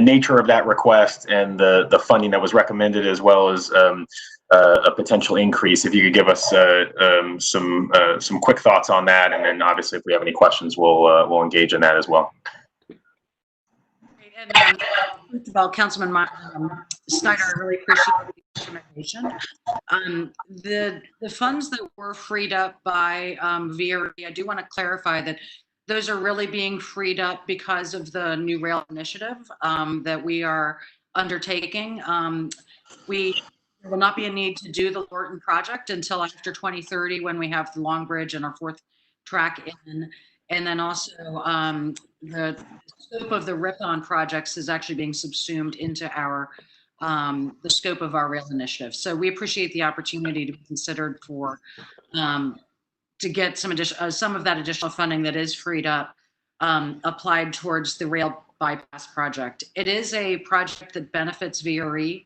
nature of that request and the funding that was recommended, as well as a potential increase. If you could give us some quick thoughts on that, and then obviously if we have any questions, we'll engage in that as well. And first of all, Councilman Snyder, I really appreciate the information. The funds that were freed up by VRE, I do want to clarify that those are really being freed up because of the new rail initiative that we are undertaking. There will not be a need to do the Lorton project until after 2030, when we have the Long Bridge and our fourth track in. And then also the scope of the Ripon projects is actually being subsumed into our the scope of our rail initiative. So we appreciate the opportunity to be considered for to get some of that additional funding that is freed up applied towards the rail bypass project. It is a project that benefits VRE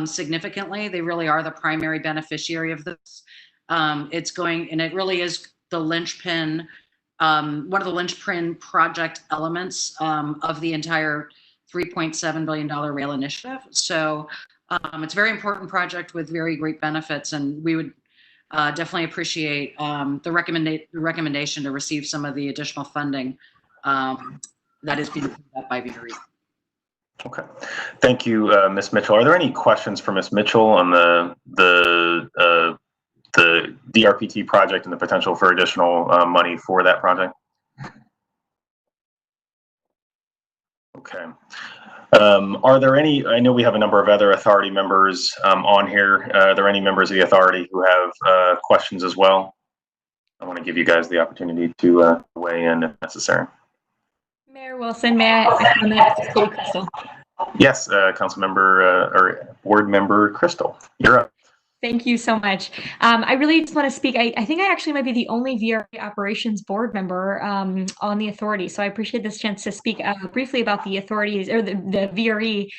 significantly. They really are the primary beneficiary of this. It's going, and it really is the linchpin, one of the linchpin project elements of the entire $3.7 billion rail initiative. So it's a very important project with very great benefits, and we would definitely appreciate the recommendation to receive some of the additional funding that is being put up by VRE. Okay, thank you, Ms. Mitchell. Are there any questions for Ms. Mitchell on the DRPT project and the potential for additional money for that project? Okay. Are there any? I know we have a number of other authority members on here. Are there any members of the authority who have questions as well? I want to give you guys the opportunity to weigh in if necessary. Mayor Wilson, may I comment? Katie Crystal. Yes, Council Member or Board Member Crystal, you're up. Thank you so much. I really just want to speak. I think I actually might be the only VRE operations board member on the authority. So I appreciate this chance to speak briefly about the authorities or the VRE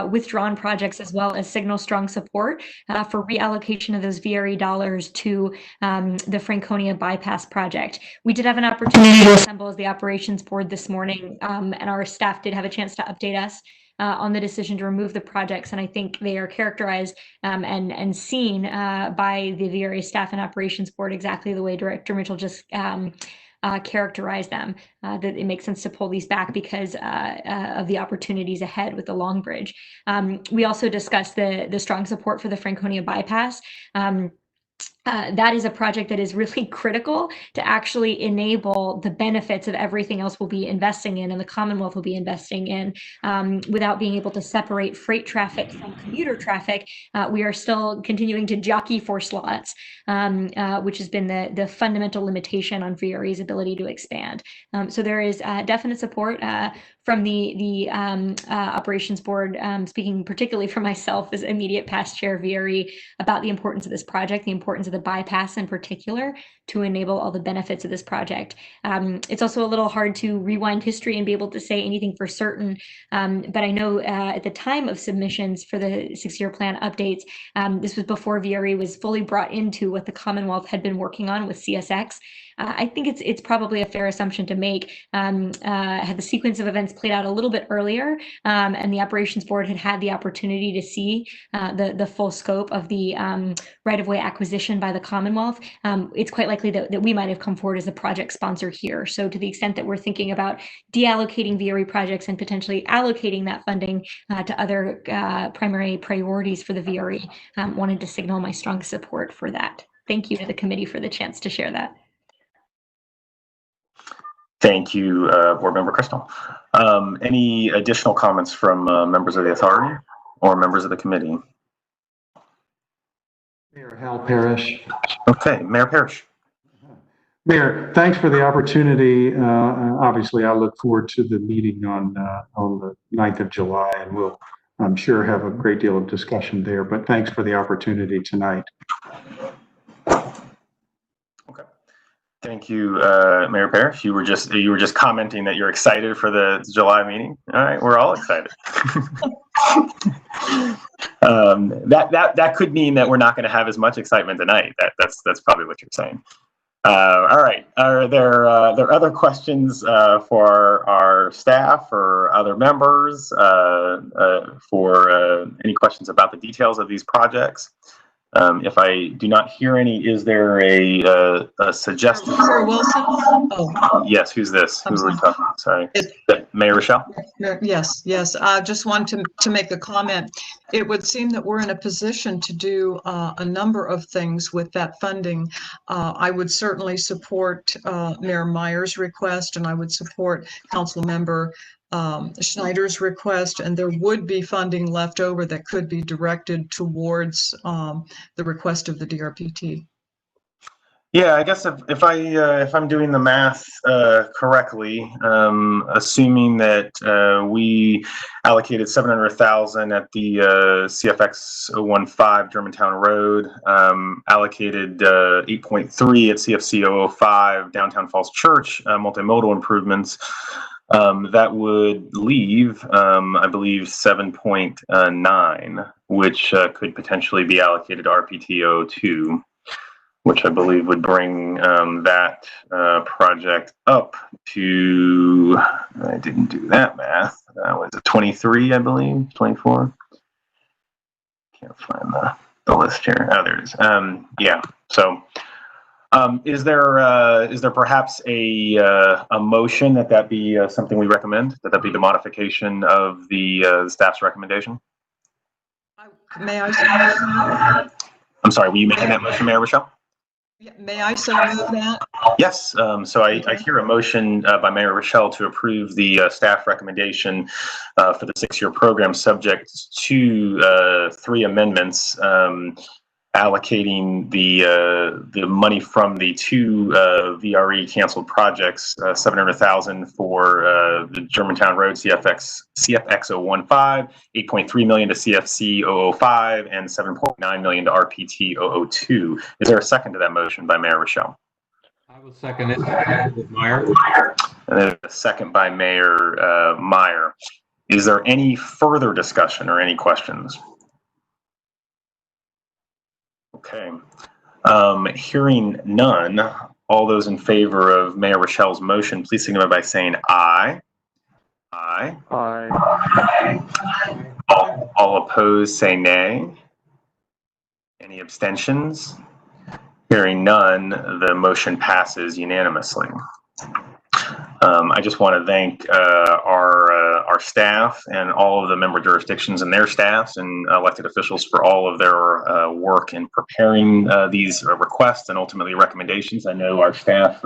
withdrawn projects, as well as signal strong support for reallocation of those VRE dollars to the Franconia bypass project. We did have an opportunity to assemble as the operations board this morning, and our staff did have a chance to update us on the decision to remove the projects, and I think they are characterized and seen by the VRA staff and operations board exactly the way Director Mitchell just characterize them, that it makes sense to pull these back because of the opportunities ahead with the Long Bridge. We also discussed the strong support for the Franconia bypass. That is a project that is really critical to actually enable the benefits of everything else we'll be investing in and the Commonwealth will be investing in. Without being able to separate freight traffic from commuter traffic, we are still continuing to jockey for slots, which has been the fundamental limitation on VRE's ability to expand. So there is definite support from the operations board, speaking particularly for myself as immediate past chair of VRE, about the importance of this project, the importance of the bypass in particular to enable all the benefits of this project. It's also a little hard to rewind history and be able to say anything for certain, but I know at the time of submissions for the 6-year plan updates, this was before VRE was fully brought into what the Commonwealth had been working on with CSX. I think it's probably a fair assumption to make, had the sequence of events played out a little bit earlier, and the operations board had the opportunity to see the full scope of the right-of-way acquisition by the Commonwealth, it's quite likely that we might have come forward as a project sponsor here. So to the extent that we're thinking about deallocating VRE projects and potentially allocating that funding to other primary priorities for the VRE, wanted to signal my strong support for that. Thank you to the committee for the chance to share that. Thank you, Board Member Crystal. Any additional comments from members of the authority or members of the committee? Mayor Hal Parrish. Okay, Mayor Parrish. Mayor, thanks for the opportunity. Obviously, I look forward to the meeting on the 9th of July, and we'll, I'm sure, have a great deal of discussion there. But thanks for the opportunity tonight. Thank you, Mayor Parrish. You were just commenting that you're excited for the July meeting. All right, we're all excited. That could mean that we're not going to have as much excitement tonight. That's probably what you're saying. All right. Are there other questions for our staff or other members? For any questions about the details of these projects? If I do not hear any, is there a suggestion? Mayor Wilson? Oh. Yes, who's this? Who are we talking? Sorry. Mayor Rochelle? Yes. I just want to make a comment. It would seem that we're in a position to do a number of things with that funding. I would certainly support Mayor Meyer's request, and I would support Council Member Schneider's request, and there would be funding left over that could be directed towards the request of the DRPT. Yeah, I guess if I'm doing the math correctly, assuming that we allocated $700,000 at the CFX 015 Germantown Road, allocated 8.3 at CFC 005 Downtown Falls Church multimodal improvements. That would leave, I believe, 7.9, which could potentially be allocated to RPT 02, which I believe would bring that project up to, I didn't do that math, that was a 23, I believe, 24. Can't find the list here. Oh, there it is. Yeah, so. Is there perhaps a motion that be something we recommend? That be the modification of the staff's recommendation? May I so move that? I'm sorry, were you making that motion, Mayor Rochelle? Yeah, may I so move that? Yes. So I hear a motion by Mayor Rochelle to approve the staff recommendation for the 6-year program, subject to 3 amendments. Allocating the money from the 2 VRE canceled projects, $700,000 for the Germantown Road CFX 015, $8.3 million to CFC 005, and $7.9 million to RPT 002. Is there a second to that motion by Mayor Rochelle? I will second it. Meyer. And then a second by Mayor Meyer. Is there any further discussion or any questions? Okay. Hearing none, all those in favor of Mayor Rochelle's motion, please signify by saying aye. Aye. Aye. All opposed, say nay. Any abstentions? Hearing none, the motion passes unanimously. I just want to thank our staff and all of the member jurisdictions and their staffs and elected officials for all of their work in preparing these requests and ultimately recommendations. I know our staff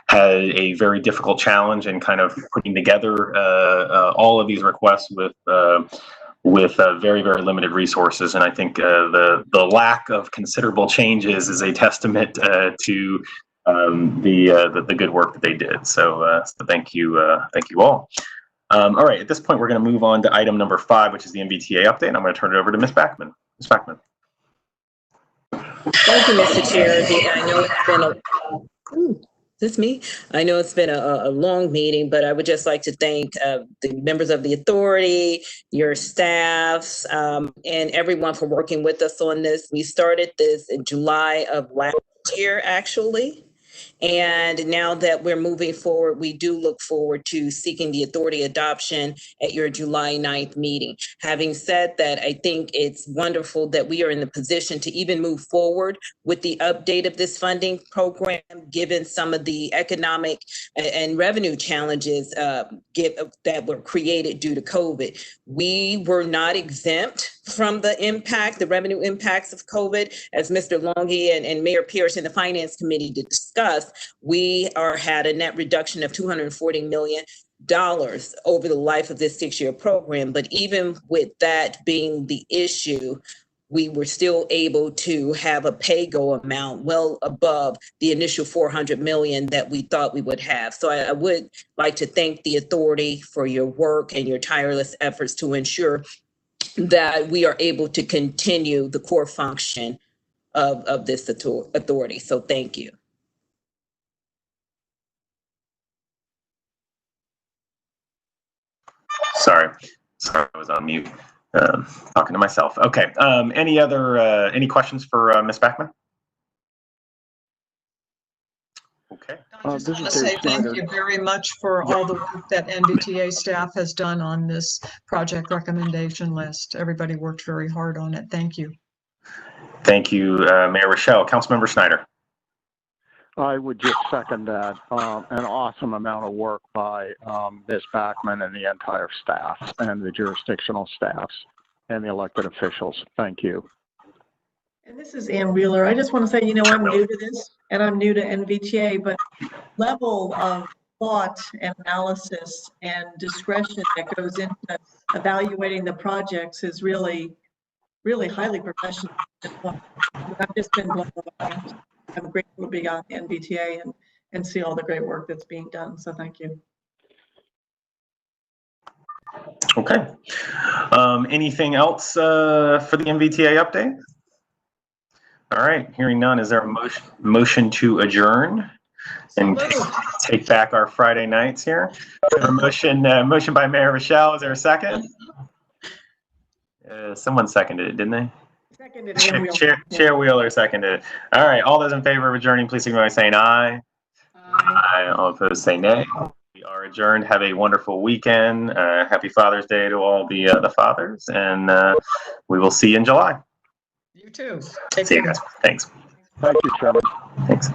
had a very difficult challenge in kind of putting together all of these requests with very, very limited resources. And I think the lack of considerable changes is a testament to the good work that they did. So thank you all. All right, at this point, we're going to move on to item number 5, which is the NVTA update. And I'm going to turn it over to Ms. Backman. Ms. Backman. Thank you, Mr. Chair. I know it's been this me? I know it's been a long meeting, but I would just like to thank the members of the authority, your staffs, and everyone for working with us on this. We started this in July of last year, actually. And now that we're moving forward, we do look forward to seeking the authority adoption at your July 9th meeting. Having said that, I think it's wonderful that we are in the position to even move forward with the update of this funding program, given some of the economic and revenue challenges that were created due to COVID. We were not exempt from the revenue impacts of COVID. As Mr. Longy and Mayor Pierce in the Finance Committee discussed, we had a net reduction of $240 million over the life of this 6-year program. But even with that being the issue, we were still able to have a pay-go amount well above the initial $400 million that we thought we would have. So I would like to thank the authority for your work and your tireless efforts to ensure that we are able to continue the core function of this authority. So thank you. Sorry, I was on mute, talking to myself. Okay. Any questions for Ms. Backman? Okay. I just want to say thank you very much for all the work that NVTA staff has done on this project recommendation list. Everybody worked very hard on it. Thank you. Thank you, Mayor Rochelle. Councilmember Snyder. I would just second that. An awesome amount of work by Ms. Backman and the entire staff and the jurisdictional staffs and the elected officials. Thank you. And this is Ann Wheeler. I just want to say, I'm new to this and I'm new to NVTA, but level of thought and analysis and discretion that goes into evaluating the projects is really, really highly professional. I've just been blown away. I'm grateful to be on the NVTA and see all the great work that's being done. So thank you. Okay. Anything else for the NVTA update? All right. Hearing none, is there a motion to adjourn and take back our Friday nights here? A motion by Mayor Rochelle. Is there a second? Someone seconded it, didn't they? Seconded. Chair Wheeler seconded it. All right. All those in favor of adjourning, please signify by saying aye. Aye. All opposed, say nay. We are adjourned. Have a wonderful weekend. Happy Father's Day to all the fathers, and we will see you in July. You too. See you guys. Thanks. Thank you, Chairman. Thanks.